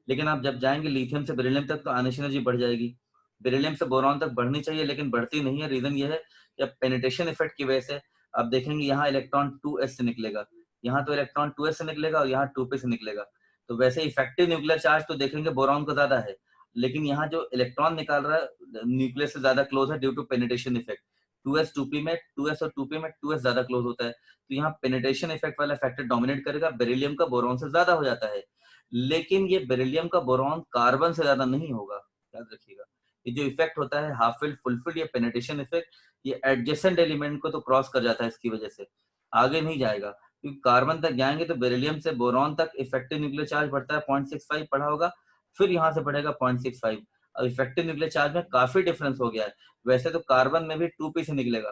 लेकिन आप जब जाएंगे लिथियम से बेरिलियम तक तो आयनाइजेशन एनर्जी बढ़ जाएगी, बेरिलियम से बोरॉन तक बढ़नी चाहिए लेकिन बढ़ती नहीं है। रीजन ये है कि पेनिट्रेशन इफेक्ट की वजह से आप देखेंगे यहाँ इलेक्ट्रॉन 2s से निकलेगा, यहाँ तो इलेक्ट्रॉन 2s से निकलेगा और यहाँ 2p से निकलेगा। तो वैसे इफेक्टिव न्यूक्लियर चार्ज तो देखेंगे बोरॉन का ज्यादा है, लेकिन यहाँ जो इलेक्ट्रॉन निकाल रहा है न्यूक्लियस से ज्यादा क्लोज है due to penetration effect. 2s 2p में 2s और 2p में 2s ज्यादा क्लोज होता है, तो यहाँ पेनिट्रेशन इफेक्ट वाला फैक्टर डोमिनेट करेगा, बेरिलियम का बोरॉन से ज्यादा हो जाता है। लेकिन ये बेरिलियम का बोरॉन कार्बन से ज्यादा नहीं होगा, याद रखिएगा। ये जो इफेक्ट होता है हाफ फिल्ड फुल फिल्ड, ये पेनिट्रेशन इफेक्ट, ये एडजेसेंट एलिमेंट को तो क्रॉस कर जाता है, इसकी वजह से आगे नहीं जाएगा। क्योंकि कार्बन तक जाएंगे तो बेरिलियम से बोरॉन तक इफेक्टिव न्यूक्लियर चार्ज बढ़ता है 0.65 पढ़ा होगा, फिर यहाँ से बढ़ेगा 0.65। अब इफेक्टिव न्यूक्लियर चार्ज में काफी डिफरेंस हो गया है। वैसे तो कार्बन में भी 2p से निकलेगा,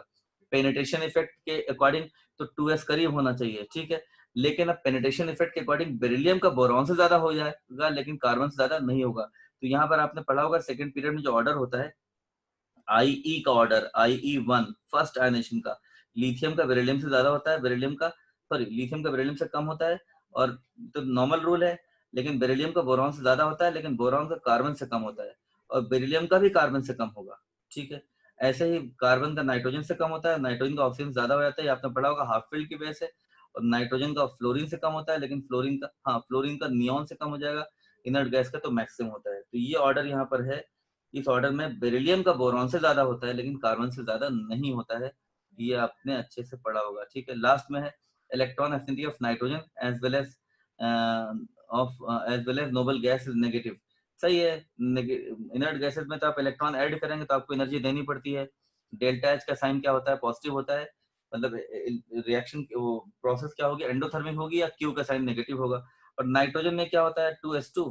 पेनिट्रेशन इफेक्ट के अकॉर्डिंग तो 2s करीब होना चाहिए, ठीक है। लेकिन अब पेनिट्रेशन इफेक्ट के अकॉर्डिंग बेरिलियम का बोरॉन से ज्यादा हो जाएगा लेकिन कार्बन से ज्यादा नहीं होगा। तो यहाँ पर आपने पढ़ा होगा सेकंड पीरियड में जो ऑर्डर होता है IE का ऑर्डर, IE1 फर्स्ट आयनेशन का, लिथियम का बेरिलियम से ज्यादा होता है, बेरिलियम का सॉरी लिथियम का बेरिलियम से कम होता है। और तो नॉर्मल रूल है, लेकिन बेरिलियम का बोरॉन से ज्यादा होता है, लेकिन बोरॉन का कार्बन से कम होता है, और बेरिलियम का भी कार्बन से कम होगा, ठीक है। ऐसे ही कार्बन का नाइट्रोजन से कम होता है, नाइट्रोजन का ऑक्सीजन ज्यादा हो जाता है, आपने पढ़ा होगा हाफ फील्ड की वजह से। और नाइट्रोजन का फ्लोरीन से कम होता है, लेकिन फ्लोरीन का, हाँ फ्लोरीन का नियॉन से कम हो जाएगा, इनर्ट गैस का तो मैक्सिमम होता है। तो ये ऑर्डर यहाँ पर है, इस ऑर्डर में बेरिलियम का बोरॉन से ज्यादा होता है लेकिन कार्बन से ज्यादा नहीं होता है, ये आपने अच्छे से पढ़ा होगा, ठीक है। लास्ट में है electron affinity of nitrogen as well as of as well as noble gas is negative. सही है, इनर्ट गैसेस में तो आप इलेक्ट्रॉन ऐड करेंगे तो आपको एनर्जी देनी पड़ती है। डेल्टा एच का साइन क्या होता है, पॉजिटिव होता है, मतलब रिएक्शन प्रोसेस क्या होगी, एंडोथर्मिक होगी, या क्यू का साइन नेगेटिव होगा। और नाइट्रोजन में क्या होता है 2s2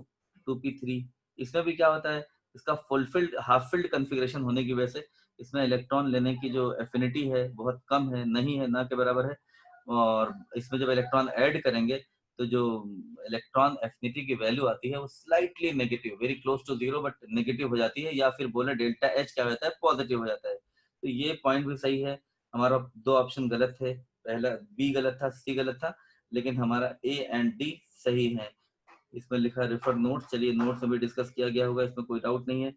2p3, इसमें भी क्या होता है, इसका फुलफिल्ड हाफ फिल्ड कॉन्फ़िगरेशन होने की वजह से इसमें इलेक्ट्रॉन लेने की जो एफिनिटी है बहुत कम है, नहीं है, ना के बराबर है। और इसमें जब इलेक्ट्रॉन ऐड करेंगे तो जो इलेक्ट्रॉन एफिनिटी की वैल्यू आती है वो slightly negative, very close to zero but negative हो जाती है, या फिर बोले डेल्टा एच क्या हो जाता है, पॉजिटिव हो जाता है। तो ये पॉइंट भी सही है। हमारा दो ऑप्शन गलत थे, पहला बी गलत था, सी गलत था, लेकिन हमारा ए एंड डी सही है। इसमें लिखा रेफर नोट्स, चलिए नोट्स में भी डिस्कस किया गया होगा, इसमें कोई डाउट नहीं है।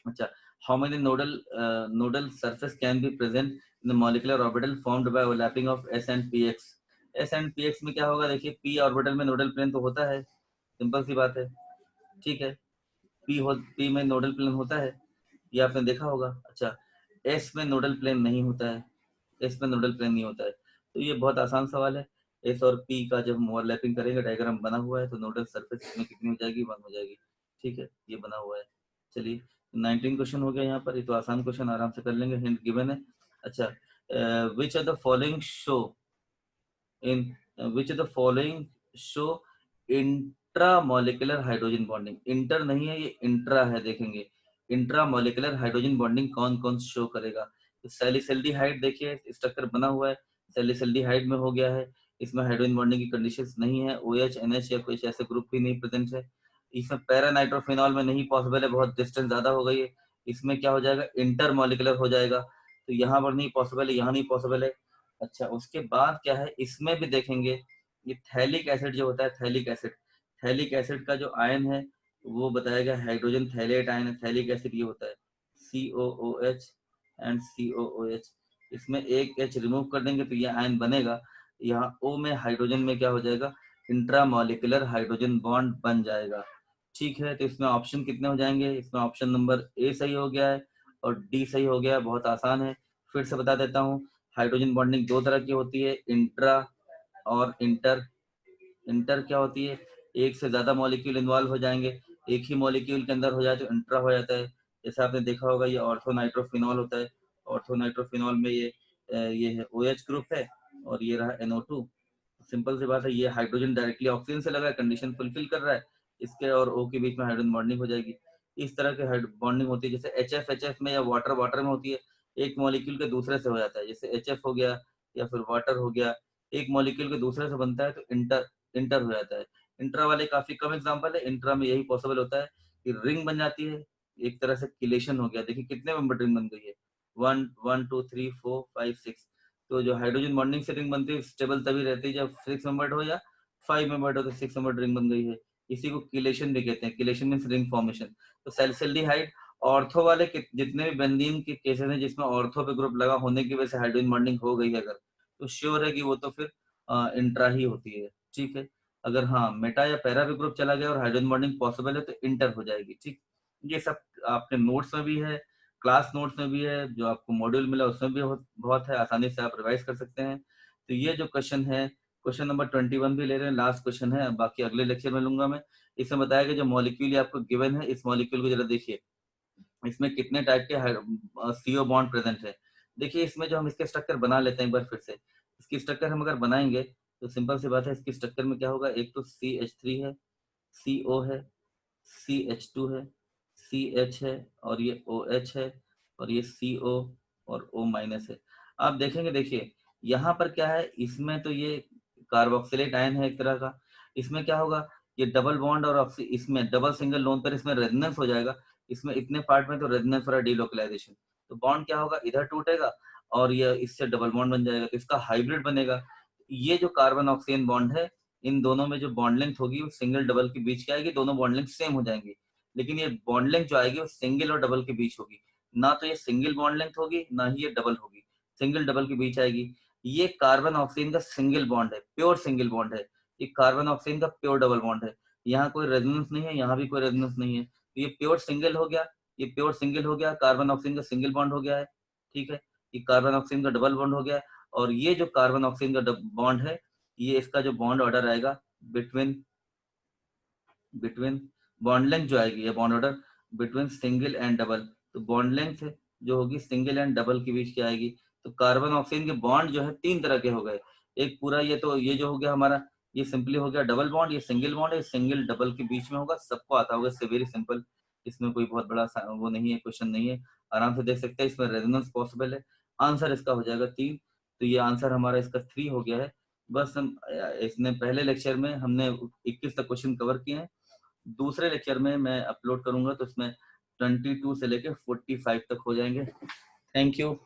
अच्छा, how many nodal surface can be present in the molecular orbital formed by overlapping of s and px। s and px में क्या होगा, देखिए p ऑर्बिटल में नोडल प्लेन तो होता है, सिंपल सी बात है, ठीक है। p में नोडल प्लेन होता है, ये आपने देखा होगा। अच्छा, s में नोडल प्लेन नहीं होता है, s में नोडल प्लेन नहीं होता है, तो ये बहुत आसान सवाल है। एस और पी का जब हम ओवरलैपिंग करेंगे, डायग्राम बना हुआ है, तो नोडल सरफेस इसमें कितनी हो जाएगी, 1 हो जाएगी। ठीक है, ये बना हुआ है। चलिए 19 क्वेश्चन हो गया यहाँ पर, ये तो आसान क्वेश्चन आराम से कर लेंगे, हिंट गिवन है। अच्छा, which are the following show in which are the following show intramolecular hydrogen bonding. Inter नहीं है, ये इंट्रा है, देखेंगे इंट्रामोलिकुलर हाइड्रोजन बॉन्डिंग कौन कौन शो करेगा। तो सैलिसल्डिहाइड देखिए स्ट्रक्चर बना हुआ है, सैलिसल्डिहाइड में हो गया है, इसमें हाइड्रोजन बॉन्डिंग की कंडीशंस नहीं है, OH NH या कुछ ऐसे ग्रुप भी नहीं प्रेजेंट है। इसमें पैरानाइट्रोफिनॉल में नहीं पॉसिबल है, बहुत डिस्टेंस ज्यादा हो गई है। इसमें क्या हो जाएगा, इंटरमोलिकुलर हो जाएगा, तो यहाँ पर नहीं पॉसिबल है, यहाँ नहीं पॉसिबल है। अच्छा, उसके बाद क्या है, इसमें भी देखेंगे ये थैलिक एसिड जो होता है, थैलिक एसिड का जो आयन है वो बताया गया हाइड्रोजन थैलेट आयन है। थैलिक एसिड ये होता है COOH एंड COOH, इसमें एक H रिमूव कर देंगे तो ये आयन बनेगा। यहाँ O में हाइड्रोजन में क्या हो जाएगा, इंट्रामोलिकुलर हाइड्रोजन बॉन्ड बन जाएगा। ठीक है, तो इसमें ऑप्शन कितने हो जाएंगे, इसमें ऑप्शन नंबर A सही हो गया है और D सही हो गया है, बहुत आसान है। फिर से बता देता हूँ, हाइड्रोजन बॉन्डिंग दो तरह की होती है, इंट्रा और इंटर। इंटर क्या होती है, एक से ज्यादा मॉलिक्यूल इन्वॉल्व हो जाएंगे, एक ही मॉलिक्यूल के अंदर हो जाए तो इंट्रा हो जाता है। जैसे आपने देखा होगा ये ऑर्थोनाइट्रोफिनॉल होता है, ऑर्थोनाइट्रोफिनॉल में ये है OH ग्रुप है और ये रहा NO2। सिंपल सी बात है, ये हाइड्रोजन डायरेक्टली ऑक्सीजन से लगा है, कंडीशन फुलफिल कर रहा है, इसके और O के बीच में हाइड्रोजन बॉन्डिंग हो जाएगी। इस तरह के बॉन्डिंग होती है, जैसे HF में या वाटर वाटर में होती है, एक मॉलिक्यूल के दूसरे से हो जाता है, जैसे HF हो गया या फिर वाटर हो गया, एक मॉलिक्यूल के दूसरे से बनता है तो इंटर हो जाता है। इंट्रा वाले काफी कम एग्जांपल है, इंट्रा में यही पॉसिबल होता है कि रिंग बन जाती है, एक तरह से किलेशन हो गया। देखिए कितने मेंबर रिंग बन गई है, 1 1 2 3 4 5 6। तो जो हाइड्रोजन बॉन्डिंग से रिंग बनती है स्टेबल तभी रहती है जब 6 मेंबर्ड हो या 5 मेंबर्ड हो, तो 6 मेंबर्ड रिंग बन गई है। इसी को किलेशन भी कहते हैं, किलेशन मींस रिंग फॉर्मेशन। तो सैलिसल्डिहाइड ऑर्थो वाले जितने भी बेंजीन के केसेस हैं जिसमें ऑर्थो पे ग्रुप लगा होने की वजह से हाइड्रोजन बॉन्डिंग हो गई है अगर, तो श्योर है कि वो तो फिर इंट्रा ही होती है। ठीक है, अगर हाँ मेटा या पैरा भी ग्रुप चला गया और हाइड्रोजन बॉन्डिंग पॉसिबल है तो इंटर हो जाएगी। ठीक, ये सब आपके नोट्स में भी है, क्लास नोट्स में भी है, जो आपको मॉड्यूल मिला उसमें भी बहुत है, आसानी से आप रिवाइज कर सकते हैं। तो ये जो क्वेश्चन है, क्वेश्चन नंबर 21 भी ले रहे हैं, लास्ट क्वेश्चन है, बाकी अगले लेक्चर में लूंगा मैं। इसमें बताया गया जो मॉलिक्यूल आपको गिवन है, इस मॉलिक्यूल को जरा देखिए, इसमें कितने टाइप के CO बॉन्ड प्रेजेंट है। देखिए इसमें जो हम इसके स्ट्रक्चर बना लेते हैं एक बार फिर से, इसकी स्ट्रक्चर हम अगर बनाएंगे तो सिंपल सी बात है, इसकी स्ट्रक्चर में क्या होगा, एक तो CH3 है, CO है, CH2 है, CH है और ये OH है और ये CO और O माइनस है। आप देखेंगे, देखिए यहाँ पर क्या है, इसमें तो ये कार्बोक्सिलेट आयन है एक तरह का, इसमें क्या होगा, ये डबल बॉन्ड और इसमें डबल सिंगल लोन पर इसमें रेजोनेंस हो जाएगा, इसमें इतने पार्ट में तो रेजोनेंस और डीलोकलाइजेशन, तो बॉन्ड क्या होगा, इधर टूटेगा और ये इससे डबल बॉन्ड बन जाएगा, तो इसका हाइब्रिड बनेगा। ये जो कार्बन ऑक्सीजन बॉन्ड है, इन दोनों में जो बॉन्ड लेंथ होगी वो सिंगल डबल के बीच की आएगी, दोनों बॉन्ड लेंथ सेम हो जाएंगी, लेकिन ये बॉन्ड लेंथ जो आएगी वो सिंगल और डबल के बीच होगी, ना तो ये सिंगल बॉन्ड लेंथ होगी ना ही ये डबल होगी, सिंगल डबल के बीच आएगी। ये कार्बन ऑक्सीजन का सिंगल बॉन्ड है, प्योर सिंगल बॉन्ड है, ये कार्बन ऑक्सीजन का प्योर डबल बॉन्ड है, यहाँ कोई रेजोनेंस नहीं है, यहाँ भी कोई रेजोनेंस नहीं है, तो ये प्योर सिंगल हो गया, ये प्योर सिंगल हो गया, कार्बन ऑक्सीजन का सिंगल बॉन्ड हो गया है। ठीक है, ये कार्बन ऑक्सीजन का डबल बॉन्ड हो गया है, और ये जो कार्बन ऑक्सीजन का बॉन्ड है, ये इसका जो बॉन्ड ऑर्डर आएगा बिटवीन बिटवीन बॉन्ड लेंथ जो आएगी, ये bond order between single and double, तो बॉन्ड लेंथ जो होगी सिंगल एंड डबल के बीच की आएगी। तो कार्बन ऑक्सीजन के बॉन्ड जो है तीन तरह के हो गए, एक पूरा ये तो ये जो हो गया हमारा, ये सिंपली हो गया डबल बॉन्ड, ये सिंगल बॉन्ड है, सिंगल डबल के बीच में होगा, सबको आता होगा, इससे वेरी सिंपल, इसमें कोई बहुत बड़ा वो नहीं है, क्वेश्चन नहीं है, आराम से देख सकते हैं, इसमें रेजोनेंस पॉसिबल है। आंसर इसका हो जाएगा 3, तो ये आंसर हमारा इसका 3 हो गया है। बस हम इसने पहले लेक्चर में हमने 21 तक क्वेश्चन कवर किए हैं, दूसरे लेक्चर में मैं अपलोड करूंगा तो इसमें 22 से लेके 45 तक हो जाएंगे। Thank you.